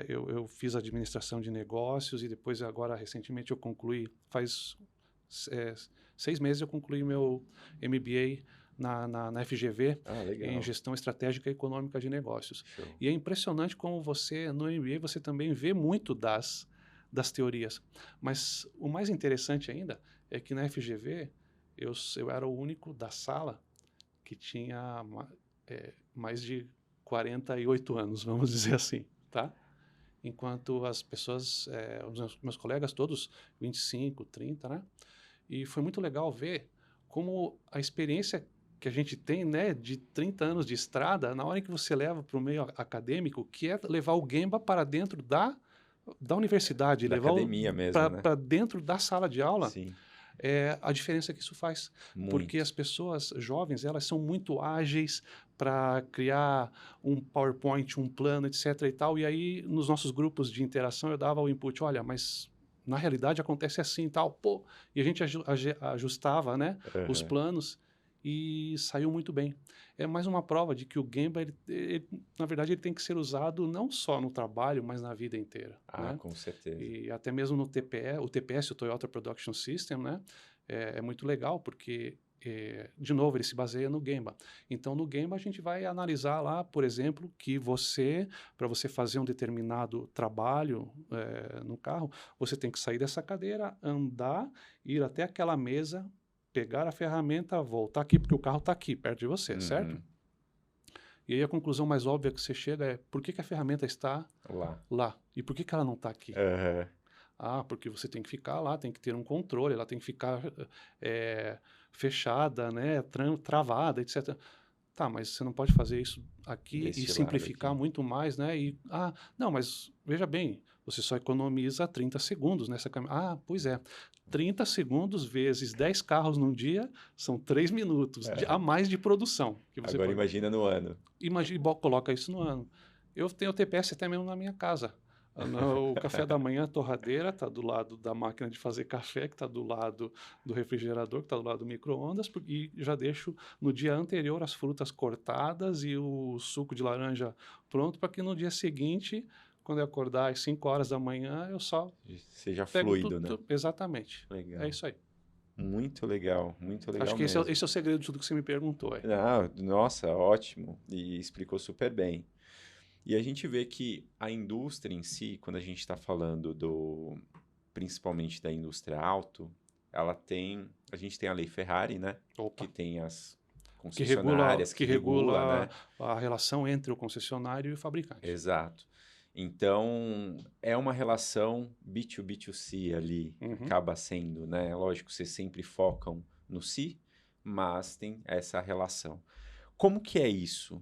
Speaker 1: eu fiz administração de negócios e depois agora recentemente eu concluí, faz 6 meses eu concluí meu MBA na FGV, em Gestão Estratégica e Econômica de Negócios.
Speaker 2: Show.
Speaker 1: E é impressionante como você, no MBA, você também vê muito das teorias. Mas o mais interessante ainda é que na FGV eu era o único da sala que tinha mais de 48 anos, vamos dizer assim, tá? Enquanto as pessoas, os meus colegas todos, 25, 30, né? E foi muito legal ver como a experiência que a gente tem, né, de 30 anos de estrada, na hora que você leva para o meio acadêmico, que é levar o Gemba para dentro da universidade,
Speaker 2: da
Speaker 1: levar
Speaker 2: academia mesmo,
Speaker 1: para dentro da sala de aula.
Speaker 2: Sim.
Speaker 1: A diferença que isso faz.
Speaker 2: Muito.
Speaker 1: Porque as pessoas jovens, elas são muito ágeis para criar um PowerPoint, um plano, etc. e tal. E aí, nos nossos grupos de interação, eu dava o input, olha, mas na realidade acontece assim e tal. Pô, e a gente ajustava, né, os planos e saiu muito bem. É mais uma prova de que o Gemba, na verdade, ele tem que ser usado não só no trabalho, mas na vida inteira. Né?
Speaker 2: Com certeza.
Speaker 1: E até mesmo no TPE, o TPS, o Toyota Production System, né? É muito legal, porque, de novo, ele se baseia no Gemba. Então, no Gemba, a gente vai analisar lá, por exemplo, que para você fazer um determinado trabalho no carro, você tem que sair dessa cadeira, andar, ir até aquela mesa, pegar a ferramenta, voltar aqui, porque o carro está aqui, perto de você, certo? E aí a conclusão mais óbvia que você chega é, por que a ferramenta está lá? E por que ela não está aqui? Porque você tem que ficar lá, tem que ter um controle, ela tem que ficar fechada, né, travada, etc. Tá, mas você não pode fazer isso aqui e
Speaker 2: Deste lado
Speaker 1: simplificar
Speaker 2: aqui.
Speaker 1: muito mais, né? E, não, mas veja bem, você só economiza 30 segundos nessa caminhada. Ah, pois é. 30 segundos vezes 10 carros num dia são 3 minutos a
Speaker 2: É.
Speaker 1: mais de produção que você
Speaker 2: Agora
Speaker 1: pode.
Speaker 2: imagina no ano.
Speaker 1: Imagina, coloca isso no ano. Eu tenho o TPS até mesmo na minha casa. O café da manhã, a torradeira está do lado da máquina de fazer café, que está do lado do refrigerador, que está do lado do micro-ondas, e já deixo no dia anterior as frutas cortadas e o suco de laranja pronto, para que no dia seguinte, quando eu acordar às 5 horas da manhã, eu só
Speaker 2: Seja
Speaker 1: pego
Speaker 2: fluido, né?
Speaker 1: tudo. Exatamente. É
Speaker 2: Legal.
Speaker 1: isso aí.
Speaker 2: Muito legal
Speaker 1: Acho que
Speaker 2: mesmo.
Speaker 1: esse é o segredo de tudo que você me perguntou.
Speaker 2: Ah, nossa, ótimo. E explicou super bem. E a gente vê que a indústria em si, quando a gente está falando principalmente da indústria auto, a gente tem a Lei Ferrari, né?
Speaker 1: Opa.
Speaker 2: Que tem as
Speaker 1: Que regula,
Speaker 2: concessionárias que regula, né?
Speaker 1: a relação entre o concessionário e o fabricante.
Speaker 2: Exato. Então, é uma relação B2B2C ali, acaba sendo, né? Lógico, vocês sempre focam no C, mas tem essa relação. Como que é isso?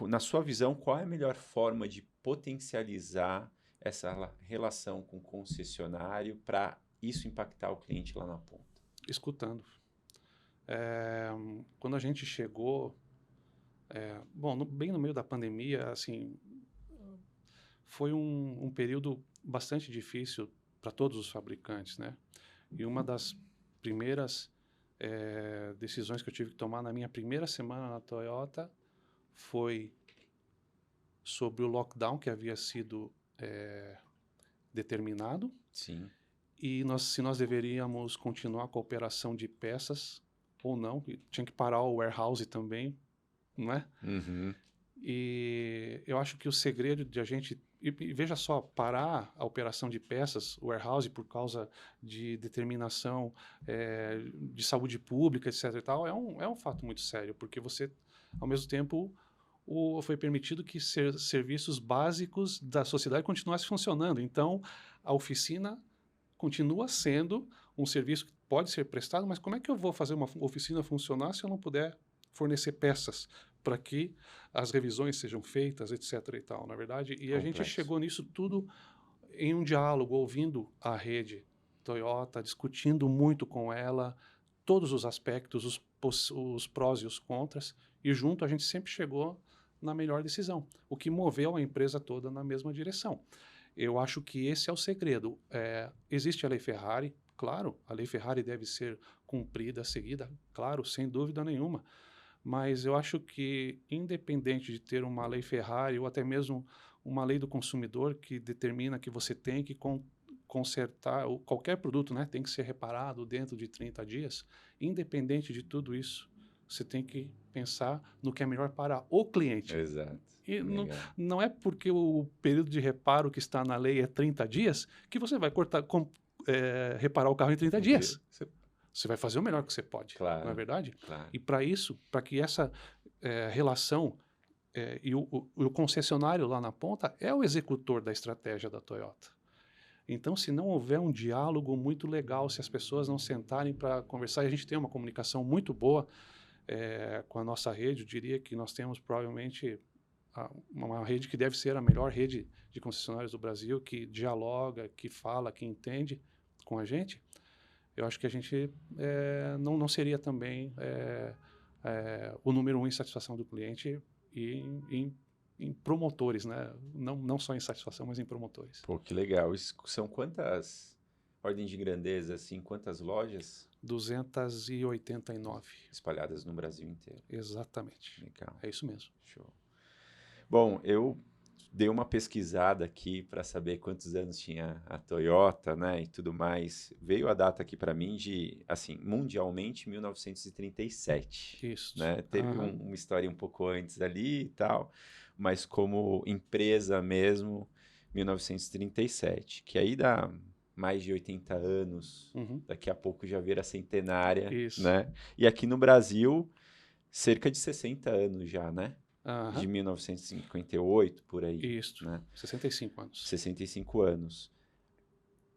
Speaker 2: Na sua visão, qual é a melhor forma de potencializar essa relação com o concessionário para isso impactar o cliente lá na ponta?
Speaker 1: Escutando. Quando a gente chegou, bem no meio da pandemia, assim, foi um período bastante difícil para todos os fabricantes, né? E uma das primeiras decisões que eu tive que tomar na minha primeira semana na Toyota foi sobre o lockdown que havia sido determinado.
Speaker 2: Sim.
Speaker 1: E se nós deveríamos continuar com a operação de peças ou não. E tinha que parar o warehouse também, não é?
Speaker 2: Uhum.
Speaker 1: E eu acho que o segredo de a gente... E veja só, parar a operação de peças, o warehouse, por causa de determinação de saúde pública, etc. e tal, é um fato muito sério, porque você, ao mesmo tempo, foi permitido que serviços básicos da sociedade continuassem funcionando. Então, a oficina continua sendo um serviço que pode ser prestado, mas como é que eu vou fazer uma oficina funcionar se eu não puder fornecer peças para que as revisões sejam feitas, etc. e tal, na verdade? E a gente chegou nisso tudo em um diálogo, ouvindo a rede Toyota, discutindo muito com ela, todos os aspectos, os prós e os contras, e junto a gente sempre chegou na melhor decisão, o que moveu a empresa toda na mesma direção. Eu acho que esse é o segredo. Existe a Lei Ferrari, claro, a Lei Ferrari deve ser cumprida, seguida, claro, sem dúvida nenhuma. Mas eu acho que, independente de ter uma Lei Ferrari ou até mesmo uma lei do consumidor que determina que você tem que consertar, qualquer produto, né, tem que ser reparado dentro de 30 dias, independente de tudo isso, você tem que pensar no que é melhor para o cliente.
Speaker 2: Exato.
Speaker 1: E não é porque o período de reparo que está na lei é 30 dias que você vai reparar o carro em 30 dias. Você vai fazer o melhor que você pode,
Speaker 2: claro,
Speaker 1: não é verdade?
Speaker 2: Claro.
Speaker 1: E para isso, para que essa relação e o concessionário lá na ponta é o executor da estratégia da Toyota. Então, se não houver um diálogo muito legal, se as pessoas não sentarem para conversar, e a gente tem uma comunicação muito boa com a nossa rede, eu diria que nós temos provavelmente uma rede que deve ser a melhor rede de concessionários do Brasil, que dialoga, que fala, que entende com a gente. Eu acho que a gente não seria também o número 1 em satisfação do cliente e em promotores, né? Não só em satisfação, mas em promotores.
Speaker 2: Pô, que legal. São quantas ordens de grandeza, assim, quantas lojas?
Speaker 1: 289.
Speaker 2: Espalhadas no Brasil inteiro.
Speaker 1: Exatamente.
Speaker 2: Legal.
Speaker 1: É isso mesmo.
Speaker 2: Show. Bom, eu dei uma pesquisada aqui para saber quantos anos tinha a Toyota, né, e tudo mais. Veio a data aqui para mim de, assim, mundialmente, 1937.
Speaker 1: Isso.
Speaker 2: Né? Teve uma história um pouco antes ali e tal, mas como empresa mesmo, 1937, que aí dá mais de 80 anos, daqui a pouco já vira centenária,
Speaker 1: Isso.
Speaker 2: né? E aqui no Brasil, cerca de 60 anos já, né? De 1958, por aí.
Speaker 1: Isso,
Speaker 2: né?
Speaker 1: 65 anos.
Speaker 2: 65 anos.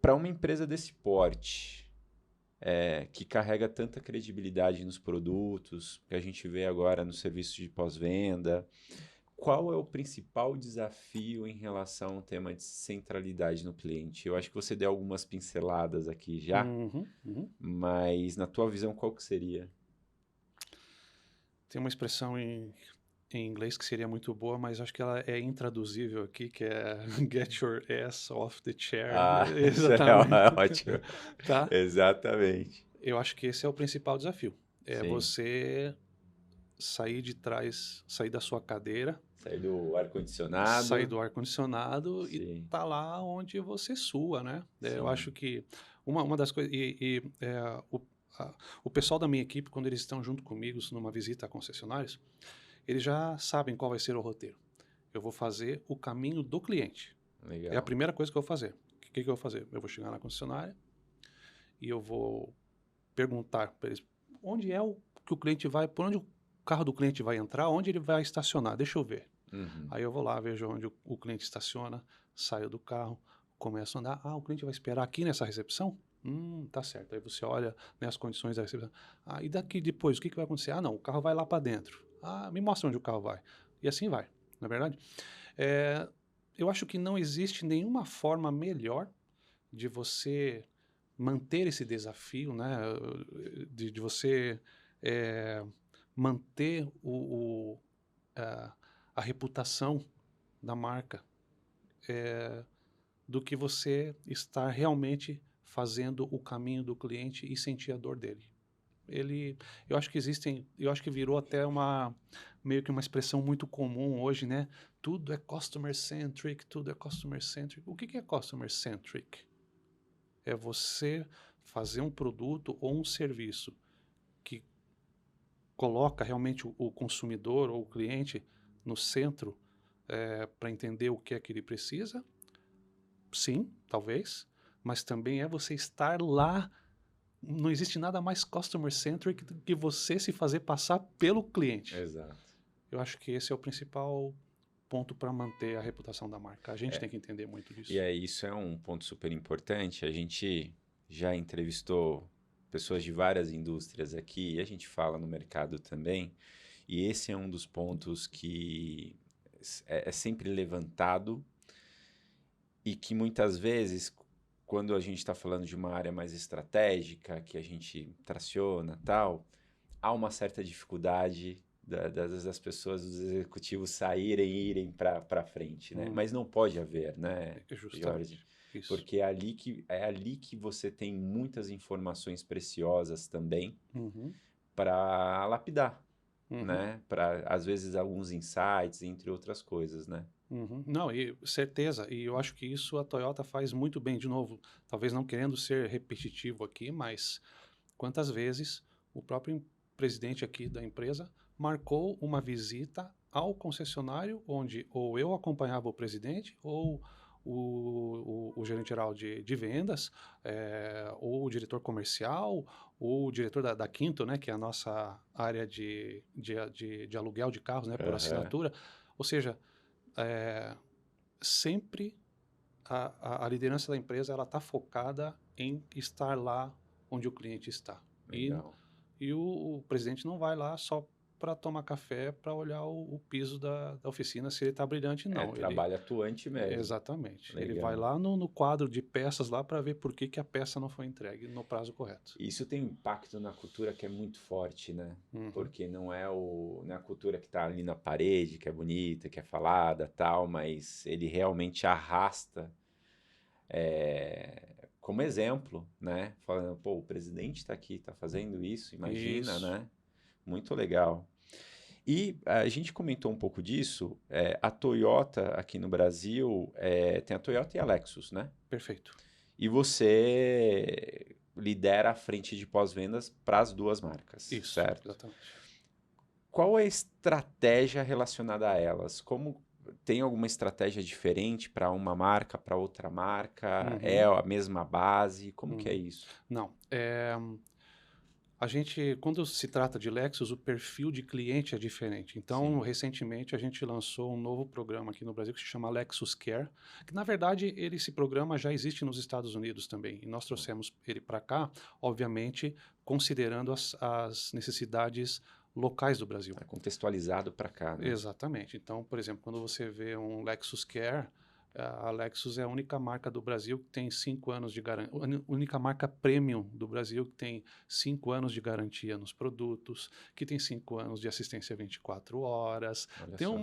Speaker 2: Para uma empresa desse porte, que carrega tanta credibilidade nos produtos, que a gente vê agora no serviço de pós-venda. Qual é o principal desafio em relação ao tema de centralidade no cliente? Eu acho que você deu algumas pinceladas aqui já, mas na tua visão, qual que seria?
Speaker 1: Tem uma expressão em inglês que seria muito boa, mas acho que ela é intraduzível aqui, que é get your ass off the chair.
Speaker 2: Isso é
Speaker 1: Exatamente.
Speaker 2: ótimo.
Speaker 1: Tá?
Speaker 2: Exatamente.
Speaker 1: Eu acho que esse é o principal desafio. É
Speaker 2: Sim.
Speaker 1: você sair de trás, sair da sua cadeira,
Speaker 2: sair do ar-condicionado.
Speaker 1: Sair do ar-condicionado
Speaker 2: Sim.
Speaker 1: e tá lá onde você sua, né?
Speaker 2: Sim.
Speaker 1: Eu acho que uma das coisas... o pessoal da minha equipe, quando eles estão junto comigo numa visita a concessionários, eles já sabem qual vai ser o roteiro. Eu vou fazer o caminho do cliente.
Speaker 2: Legal.
Speaker 1: É a primeira coisa que eu vou fazer. O que eu vou fazer? Eu vou chegar na concessionária e eu vou perguntar para eles onde é que o cliente vai, por onde o carro do cliente vai entrar, onde ele vai estacionar. Deixa eu ver. Aí eu vou lá, vejo onde o cliente estaciona, saio do carro, começo a andar. Ah, o cliente vai esperar aqui nessa recepção? Tá certo. Aí você olha, né, as condições da recepção. Ah, e daqui depois, o que vai acontecer? Ah, não, o carro vai lá para dentro. Ah, me mostra onde o carro vai. E assim vai, não é verdade? Eu acho que não existe nenhuma forma melhor de você manter esse desafio, né, de você manter a reputação da marca, do que você estar realmente fazendo o caminho do cliente e sentir a dor dele. Eu acho que virou até meio que uma expressão muito comum hoje, né? Tudo é customer centric, tudo é customer centric. O que é customer centric? É você fazer um produto ou um serviço que coloca realmente o consumidor ou o cliente no centro para entender o que é que ele precisa. Sim, talvez, mas também é você estar lá. Não existe nada mais customer-centric do que você se fazer passar pelo cliente.
Speaker 2: Exato.
Speaker 1: Eu acho que esse é o principal ponto para manter a reputação da marca. A gente tem que entender muito disso.
Speaker 2: E aí, isso é um ponto super importante. A gente já entrevistou pessoas de várias indústrias aqui, e a gente fala no mercado também, e esse é um dos pontos que é sempre levantado e que muitas vezes, quando a gente está falando de uma área mais estratégica, que a gente traciona tal, há uma certa dificuldade das pessoas, dos executivos saírem e irem para frente, né? Mas não pode haver, né, Jorge?
Speaker 1: Isso.
Speaker 2: Porque é ali que você tem muitas informações preciosas também para lapidar, né? Para, às vezes, alguns insights, entre outras coisas, né?
Speaker 1: Não, e certeza, e eu acho que isso a Toyota faz muito bem. De novo, talvez não querendo ser repetitivo aqui, mas quantas vezes o próprio presidente aqui da empresa marcou uma visita ao concessionário onde ou eu acompanhava o presidente ou o gerente geral de vendas, ou o diretor comercial, ou o diretor da Quinto, né, que é a nossa área de aluguel de carros, né, por assinatura. Ou seja, sempre a liderança da empresa ela está focada em estar lá onde o cliente está.
Speaker 2: Legal.
Speaker 1: E o presidente não vai lá só para tomar café, para olhar o piso da oficina se ele está brilhante, não.
Speaker 2: Trabalho atuante mesmo.
Speaker 1: Exatamente.
Speaker 2: Legal.
Speaker 1: Ele vai lá no quadro de peças lá para ver por que a peça não foi entregue no prazo correto.
Speaker 2: Isso tem um impacto na cultura que é muito forte, né? Porque não é a cultura que está ali na parede, que é bonita, que é falada, tal, mas ele realmente arrasta como exemplo, né? Falando, pô, o presidente está aqui, está fazendo isso, imagina, né? Muito legal. E a gente comentou um pouco disso, a Toyota aqui no Brasil, tem a Toyota e a Lexus, né?
Speaker 1: Perfeito.
Speaker 2: E você lidera a frente de pós-vendas para as duas marcas,
Speaker 1: isso,
Speaker 2: certo?
Speaker 1: Exatamente.
Speaker 2: Qual é a estratégia relacionada a elas? Tem alguma estratégia diferente para uma marca, para outra marca? É a mesma base? Como que é isso?
Speaker 1: Não. Quando se trata de Lexus, o perfil de cliente é diferente. Então, recentemente, a gente lançou um novo programa aqui no Brasil que se chama Lexus Care, que, na verdade, esse programa já existe nos Estados Unidos também. E nós trouxemos ele para cá, obviamente, considerando as necessidades locais do Brasil.
Speaker 2: É contextualizado para cá, né?
Speaker 1: Exatamente. Então, por exemplo, quando você vê um Lexus Care, a Lexus é a única marca do Brasil que tem 5 anos de garantia, única marca premium do Brasil que tem 5 anos de garantia nos produtos, que tem 5 anos de assistência 24 horas.
Speaker 2: Olha
Speaker 1: Tem
Speaker 2: só.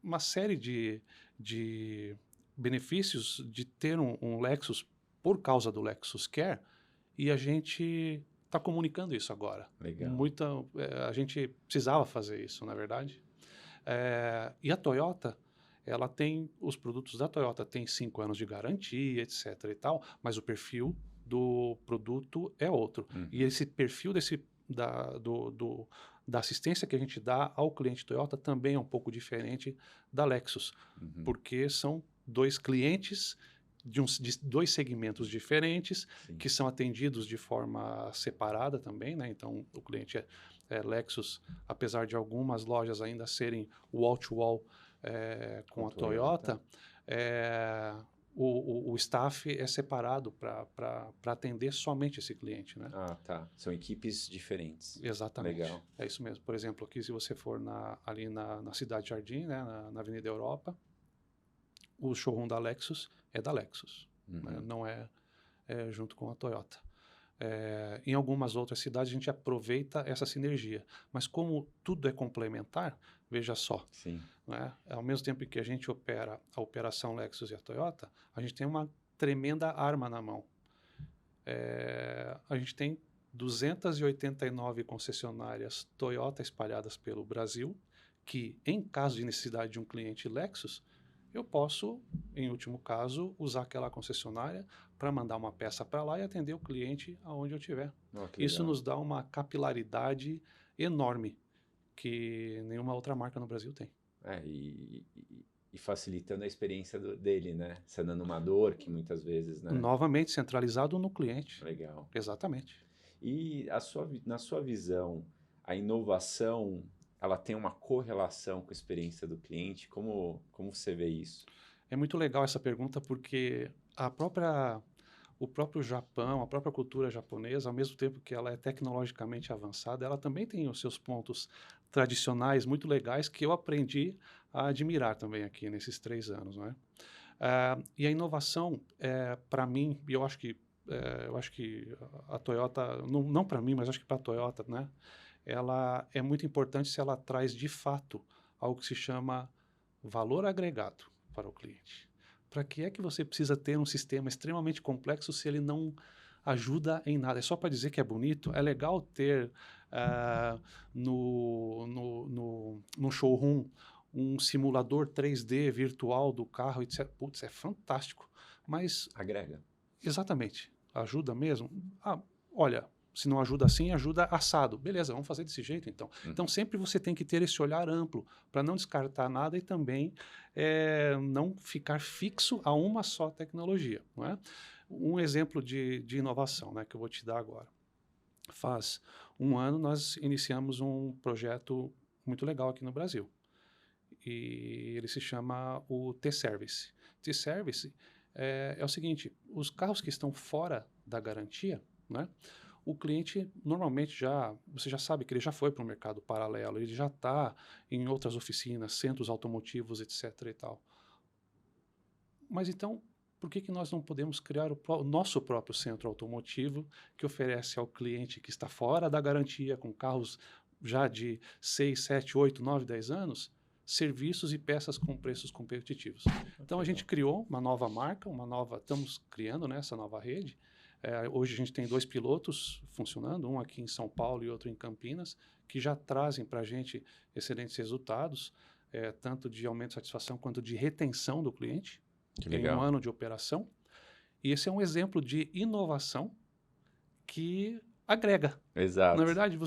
Speaker 1: uma série de benefícios de ter um Lexus por causa do Lexus Care, e a gente está comunicando isso agora.
Speaker 2: Legal.
Speaker 1: A gente precisava fazer isso, na verdade. E a Toyota, ela tem, os produtos da Toyota têm 5 anos de garantia, etc. e tal, mas o perfil do produto é outro. E esse perfil da assistência que a gente dá ao cliente Toyota também é um pouco diferente da Lexus, porque são dois clientes de 2 segmentos diferentes, que são atendidos de forma separada também, né? Então, o cliente Lexus, apesar de algumas lojas ainda serem wall-to-wall com a Toyota, o staff é separado para atender somente esse cliente, né?
Speaker 2: Ah, tá. São equipes diferentes.
Speaker 1: Exatamente.
Speaker 2: Legal.
Speaker 1: É isso mesmo. Por exemplo, aqui se você for ali na Cidade Jardim, né, na Avenida Europa, o showroom da Lexus é da Lexus, né? Não é junto com a Toyota. Em algumas outras cidades a gente aproveita essa sinergia, mas como tudo é complementar, veja só, né? Ao mesmo tempo que a gente opera a operação Lexus e a Toyota, a gente tem uma tremenda arma na mão. A gente tem 289 concessionárias Toyota espalhadas pelo Brasil, que em caso de necessidade de um cliente Lexus, eu posso, em último caso, usar aquela concessionária para mandar uma peça para lá e atender o cliente aonde eu estiver. Isso nos dá uma capilaridade enorme que nenhuma outra marca no Brasil tem.
Speaker 2: E facilitando a experiência dele, né? Sanando uma dor que muitas vezes, né?
Speaker 1: Novamente centralizado no cliente.
Speaker 2: Legal.
Speaker 1: Exatamente.
Speaker 2: E na sua visão, a inovação, ela tem uma correlação com a experiência do cliente? Como você vê isso?
Speaker 1: É muito legal essa pergunta porque o próprio Japão, a própria cultura japonesa, ao mesmo tempo que ela é tecnologicamente avançada, ela também tem os seus pontos tradicionais muito legais que eu aprendi a admirar também aqui nesses 3 anos, né? E a inovação, para mim, e eu acho que a Toyota, não para mim, mas acho que para a Toyota, né? Ela é muito importante se ela traz de fato algo que se chama valor agregado para o cliente. Para que é que você precisa ter um sistema extremamente complexo se ele não ajuda em nada? É só para dizer que é bonito? É legal ter no showroom um simulador 3D virtual do carro, etc. Putz, é fantástico. Mas...
Speaker 2: agrega.
Speaker 1: Exatamente. Ajuda mesmo? Olha... Se não ajuda assim, ajuda assado. Beleza, vamos fazer desse jeito então. Então sempre você tem que ter esse olhar amplo para não descartar nada e também não ficar fixo a uma só tecnologia, não é? Um exemplo de inovação, né, que eu vou te dar agora. Faz 1 ano nós iniciamos um projeto muito legal aqui no Brasil. E ele se chama o T-Service. T-Service é o seguinte, os carros que estão fora da garantia, né? O cliente normalmente você já sabe que ele já foi para o mercado paralelo, ele já está em outras oficinas, centros automotivos, etc. e tal. Mas então, por que nós não podemos criar o nosso próprio centro automotivo que oferece ao cliente que está fora da garantia, com carros já de 6, 7, 8, 9, 10 anos, serviços e peças com preços competitivos? Então a gente criou uma nova marca, estamos criando, né, essa nova rede. Hoje a gente tem 2 pilotos funcionando, um aqui em São Paulo e outro em Campinas, que já trazem para a gente excelentes resultados, tanto de aumento de satisfação quanto de retenção do cliente em 1 ano de operação. E esse é um exemplo de inovação que agrega.
Speaker 2: Exato.
Speaker 1: Na verdade,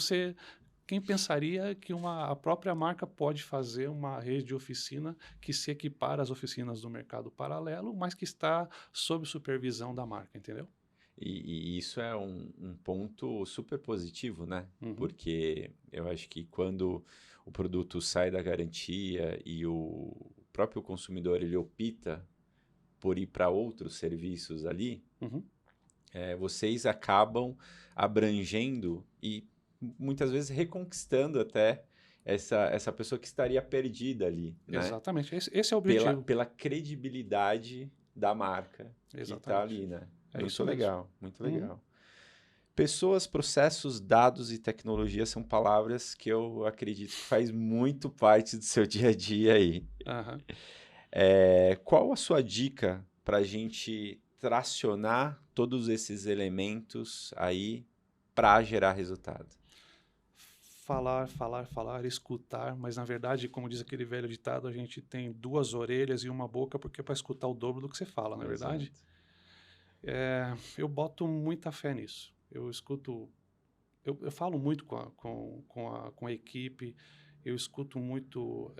Speaker 1: quem pensaria que a própria marca pode fazer uma rede de oficina que se equipara às oficinas do mercado paralelo, mas que está sob supervisão da marca, entendeu?
Speaker 2: E isso é um ponto super positivo, né?
Speaker 1: Uhum.
Speaker 2: Porque eu acho que quando o produto sai da garantia e o próprio consumidor ele opta por ir para outros serviços ali,
Speaker 1: Uhum.
Speaker 2: vocês acabam abrangendo e muitas vezes reconquistando até essa pessoa que estaria perdida ali, né?
Speaker 1: Exatamente. Esse é o
Speaker 2: Pela,
Speaker 1: objetivo.
Speaker 2: pela credibilidade da marca que está
Speaker 1: Exatamente.
Speaker 2: ali, né?
Speaker 1: É
Speaker 2: Muito
Speaker 1: isso mesmo.
Speaker 2: legal, muito
Speaker 1: Uhum.
Speaker 2: legal. Pessoas, processos, dados e tecnologia são palavras que eu acredito que faz muito parte do seu dia a dia aí.
Speaker 1: Aham.
Speaker 2: Qual a sua dica para a gente tracionar todos esses elementos aí para gerar resultado?
Speaker 1: Falar, falar, falar, escutar, mas na verdade, como diz aquele velho ditado, a gente tem duas orelhas e uma boca porque é para escutar o dobro do que você fala, na verdade.
Speaker 2: Exato.
Speaker 1: Eu boto muita fé nisso. Eu escuto, eu falo muito com a equipe, eu escuto muito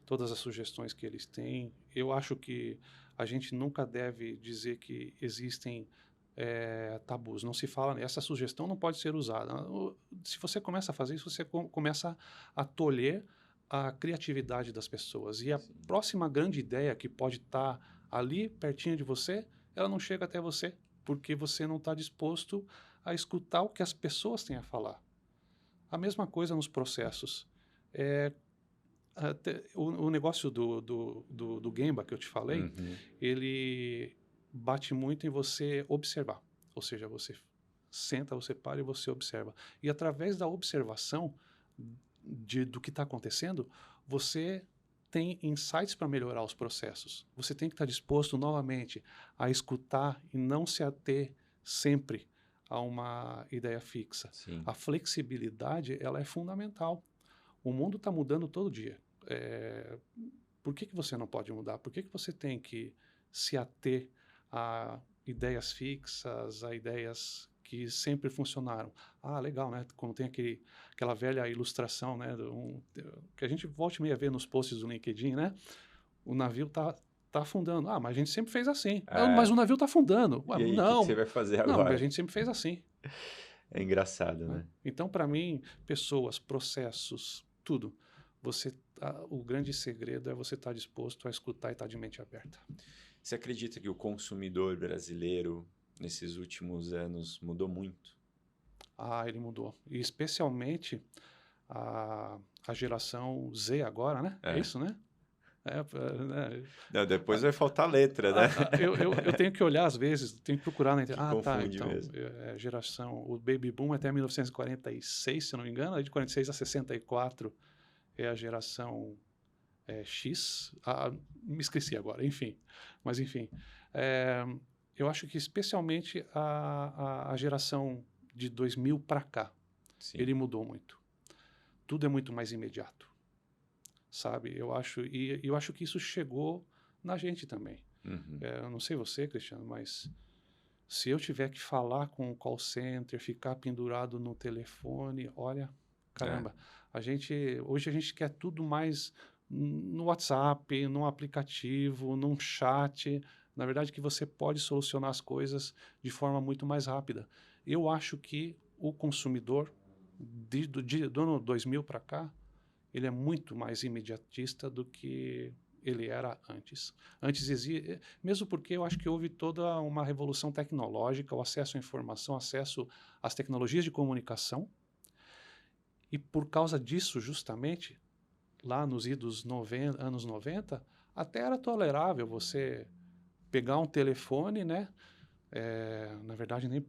Speaker 1: todas as sugestões que eles têm. Eu acho que a gente nunca deve dizer que existem tabus. Não se fala, essa sugestão não pode ser usada. Se você começa a fazer isso, você começa a tolher a criatividade das pessoas. E a
Speaker 2: Sim.
Speaker 1: próxima grande ideia que pode estar ali pertinho de você, ela não chega até você, porque você não está disposto a escutar o que as pessoas têm a falar. A mesma coisa nos processos. O negócio do Gemba que eu te falei,
Speaker 2: Uhum.
Speaker 1: ele bate muito em você observar. Ou seja, você senta, você para e você observa. E através da observação do que está acontecendo, você tem insights para melhorar os processos. Você tem que estar disposto novamente a escutar e não se ater sempre a uma ideia fixa.
Speaker 2: Sim.
Speaker 1: A flexibilidade, ela é fundamental. O mundo está mudando todo dia. Por que você não pode mudar? Por que você tem que se ater a ideias fixas, a ideias que sempre funcionaram? Ah, legal, né? Como tem aquela velha ilustração, né? Que a gente volta e meia ver nos posts do LinkedIn, né? O navio tá afundando. Ah, mas a gente sempre fez assim. Mas o navio está afundando. Ué,
Speaker 2: E aí, o que você
Speaker 1: não,
Speaker 2: vai fazer
Speaker 1: não, mas a
Speaker 2: agora?
Speaker 1: gente sempre fez assim.
Speaker 2: É engraçado,
Speaker 1: Né?
Speaker 2: né?
Speaker 1: Então, para mim, pessoas, processos, tudo, o grande segredo é você estar disposto a escutar e estar de mente aberta.
Speaker 2: Você acredita que o consumidor brasileiro, nesses últimos anos, mudou muito?
Speaker 1: Ah, ele mudou. E especialmente a geração Z agora, né? É isso, né?
Speaker 2: Não, depois vai faltar letra, né?
Speaker 1: Eu tenho que olhar às vezes, tenho que procurar na internet.
Speaker 2: Que
Speaker 1: Tá,
Speaker 2: confunde
Speaker 1: então,
Speaker 2: mesmo.
Speaker 1: geração, o Baby Boom até 1946, se eu não me engano, aí de 46 a 64 é a geração X. Me esqueci agora, enfim. Mas, enfim, eu acho que especialmente a geração de 2000 para cá,
Speaker 2: Sim.
Speaker 1: ele mudou muito. Tudo é muito mais imediato, sabe? Eu acho que isso chegou na gente também.
Speaker 2: Uhum.
Speaker 1: Eu não sei você, Cristiano, mas se eu tiver que falar com o call center, ficar pendurado no telefone, olha, caramba, hoje a gente quer tudo mais no WhatsApp, num aplicativo, num chat. Na verdade, que você pode solucionar as coisas de forma muito mais rápida. Eu acho que o consumidor do ano 2000 para cá, ele é muito mais imediatista do que ele era antes. Mesmo porque eu acho que houve toda uma revolução tecnológica, o acesso à informação, acesso às tecnologias de comunicação. E por causa disso, justamente, lá nos anos 90, até era tolerável você pegar um telefone, né? Na verdade, nem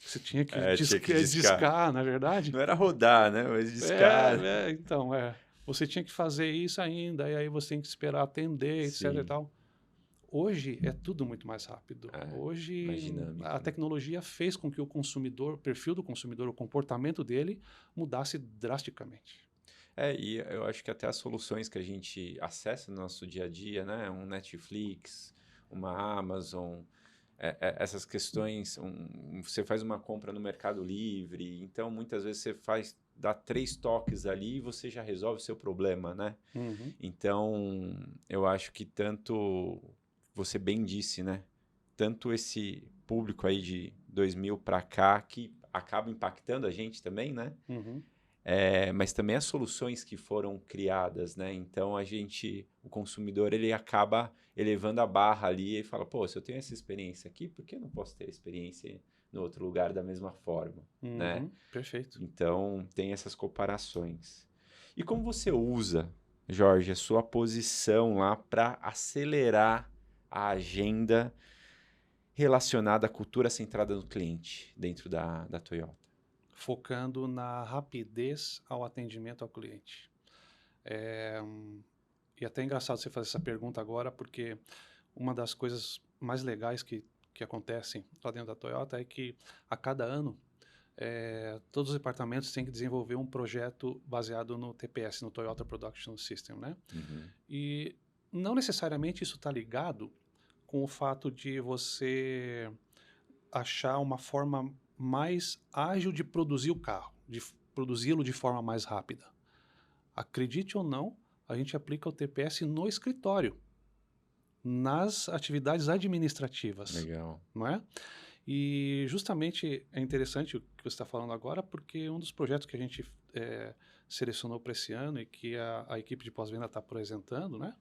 Speaker 1: você tinha que
Speaker 2: Tinha que discar.
Speaker 1: discar, na verdade.
Speaker 2: Não era rodar, né? Mas discar.
Speaker 1: Então, você tinha que fazer isso ainda, e aí você tem que esperar atender, etc. e tal. Hoje é tudo muito mais rápido. Hoje
Speaker 2: mais dinâmico,
Speaker 1: a tecnologia fez com que o consumidor, o perfil do consumidor, o comportamento dele mudasse drasticamente.
Speaker 2: E eu acho que até as soluções que a gente acessa no nosso dia a dia, né? Um Netflix, uma Amazon, essas questões, você faz uma compra no Mercado Livre, então muitas vezes você dá 3 toques ali e você já resolve o seu problema, né? Então, eu acho que tanto, você bem disse, né? tanto esse público aí de 2000 para cá, que acaba impactando a gente também, né?
Speaker 1: Uhum.
Speaker 2: Mas também as soluções que foram criadas, né? Então, o consumidor, ele acaba elevando a barra ali e fala, pô, se eu tenho essa experiência aqui, por que eu não posso ter a experiência no outro lugar da mesma forma, né?
Speaker 1: Perfeito.
Speaker 2: Então, tem essas comparações. E como você usa, Jorge, a sua posição lá para acelerar a agenda relacionada à cultura centrada no cliente dentro da Toyota?
Speaker 1: Focando na rapidez ao atendimento ao cliente. E até é engraçado você fazer essa pergunta agora, porque uma das coisas mais legais que acontecem lá dentro da Toyota é que a cada ano todos os departamentos têm que desenvolver um projeto baseado no TPS, no Toyota Production System, né?
Speaker 2: Uhum.
Speaker 1: E não necessariamente isso está ligado com o fato de você achar uma forma mais ágil de produzir o carro, de produzi-lo de forma mais rápida. Acredite ou não, a gente aplica o TPS no escritório, nas atividades administrativas,
Speaker 2: Legal.
Speaker 1: não é? E justamente é interessante o que você está falando agora, porque um dos projetos que a gente selecionou para esse ano e que a equipe de pós-venda está apresentando, né,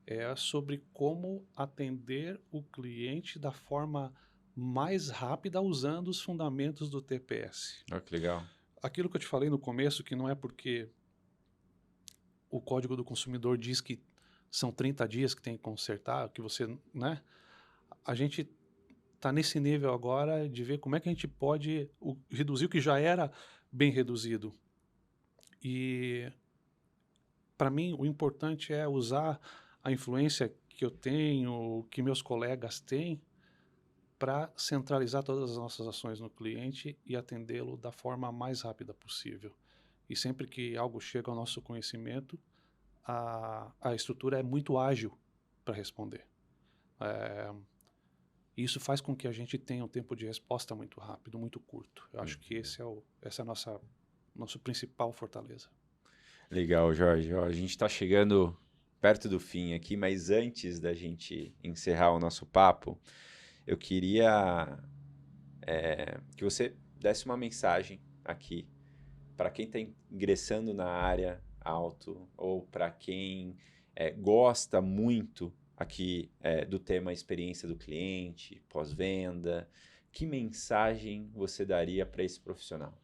Speaker 1: é sobre como atender o cliente da forma mais rápida usando os fundamentos do TPS.
Speaker 2: Olha que legal.
Speaker 1: Aquilo que eu te falei no começo, que não é porque o Código do Consumidor diz que são 30 dias que tem que consertar, que você, né? A gente está nesse nível agora de ver como é que a gente pode reduzir o que já era bem reduzido. E para mim o importante é usar a influência que eu tenho, que meus colegas têm, para centralizar todas as nossas ações no cliente e atendê-lo da forma mais rápida possível. E sempre que algo chega ao nosso conhecimento, a estrutura é muito ágil para responder. Isso faz com que a gente tenha um tempo de resposta muito rápido, muito curto. Eu acho que essa é a nossa principal fortaleza.
Speaker 2: Legal, Jorge. Ó, a gente está chegando perto do fim aqui, mas antes da gente encerrar o nosso papo, eu queria que você desse uma mensagem aqui para quem está ingressando na área auto ou para quem gosta muito aqui do tema experiência do cliente, pós-venda. Que mensagem você daria para esse profissional?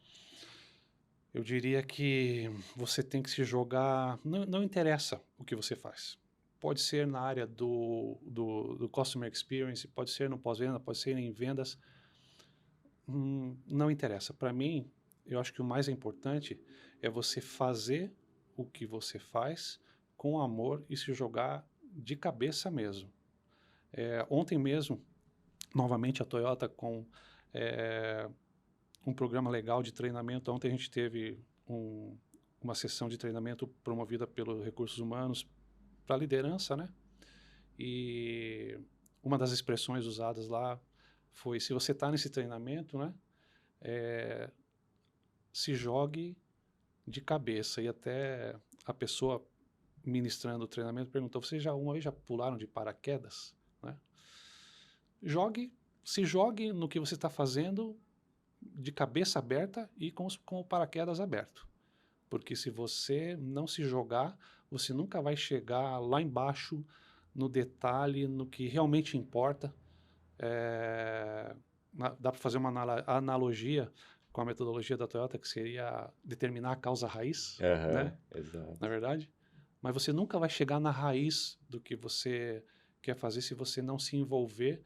Speaker 1: Eu diria que você tem que se jogar, não interessa o que você faz. Pode ser na área do Customer Experience, pode ser no pós-venda, pode ser em vendas. Não interessa. Para mim, eu acho que o mais importante é você fazer o que você faz com amor e se jogar de cabeça mesmo. Ontem mesmo, novamente a Toyota com um programa legal de treinamento. Ontem a gente teve uma sessão de treinamento promovida pelos Recursos Humanos para liderança, né? E uma das expressões usadas lá foi: se você está nesse treinamento, né, se jogue de cabeça. E até a pessoa ministrando o treinamento perguntou: vocês uma vez já pularam de paraquedas? Né? Se jogue no que você está fazendo de cabeça aberta e com o paraquedas aberto. Porque se você não se jogar, você nunca vai chegar lá embaixo no detalhe, no que realmente importa. Dá para fazer uma analogia com a metodologia da Toyota, que seria determinar a causa raiz, né?
Speaker 2: Exato.
Speaker 1: Na verdade. Mas você nunca vai chegar na raiz do que você quer fazer se você não se envolver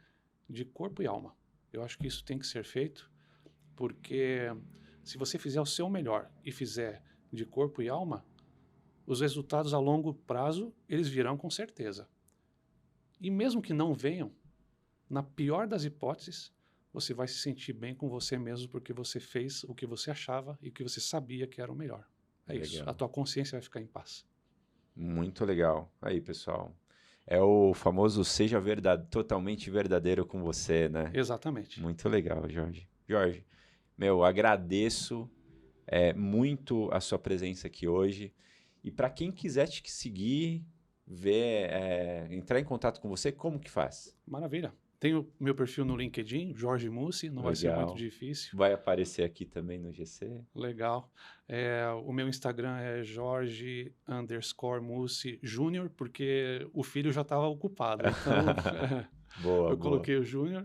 Speaker 1: de corpo e alma. Eu acho que isso tem que ser feito, porque se você fizer o seu melhor e fizer de corpo e alma, os resultados a longo prazo, eles virão com certeza. E mesmo que não venham, na pior das hipóteses, você vai se sentir bem com você mesmo, porque você fez o que você achava e o que você sabia que era o melhor. É isso.
Speaker 2: Legal.
Speaker 1: A tua consciência vai ficar em paz.
Speaker 2: Muito legal. Aí, pessoal. É o famoso seja totalmente verdadeiro com você, né?
Speaker 1: Exatamente.
Speaker 2: Muito legal, Jorge. Jorge, agradeço muito a sua presença aqui hoje. E para quem quiser te seguir, entrar em contato com você, como que faz?
Speaker 1: Maravilha. Tenho meu perfil no LinkedIn, Jorge Mussi, não vai ser muito
Speaker 2: Legal.
Speaker 1: difícil.
Speaker 2: Vai aparecer aqui também no GC.
Speaker 1: Legal. O meu Instagram é Jorge_Mussi Júnior, porque o filho já estava ocupado. Então,
Speaker 2: Boa,
Speaker 1: eu
Speaker 2: boa.
Speaker 1: coloquei o Júnior.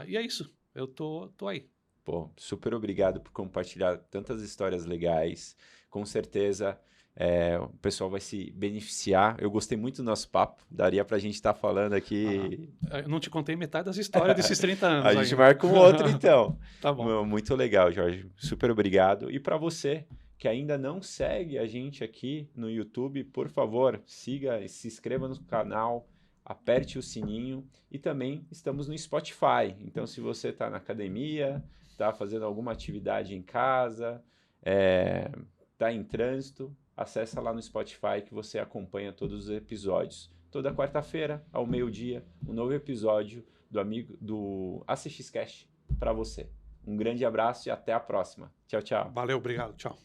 Speaker 1: E é isso. Eu tô aí.
Speaker 2: Pô, super obrigado por compartilhar tantas histórias legais. Com certeza o pessoal vai se beneficiar. Eu gostei muito do nosso papo. Daria pra gente estar falando aqui.
Speaker 1: Eu não te contei metade das histórias desses 30 anos.
Speaker 2: A gente
Speaker 1: ainda.
Speaker 2: marca um outro então.
Speaker 1: Tá bom.
Speaker 2: Muito legal, Jorge. Super obrigado. E para você que ainda não segue a gente aqui no YouTube, por favor, siga e se inscreva no canal, aperte o sininho e também estamos no Spotify. Então, se você está na academia, está fazendo alguma atividade em casa, está em trânsito, acessa lá no Spotify que você acompanha todos os episódios. Toda quarta-feira, ao meio-dia, um novo episódio do ACX Cash para você. Um grande abraço e até a próxima. Tchau, tchau.
Speaker 1: Valeu, obrigado. Tchau.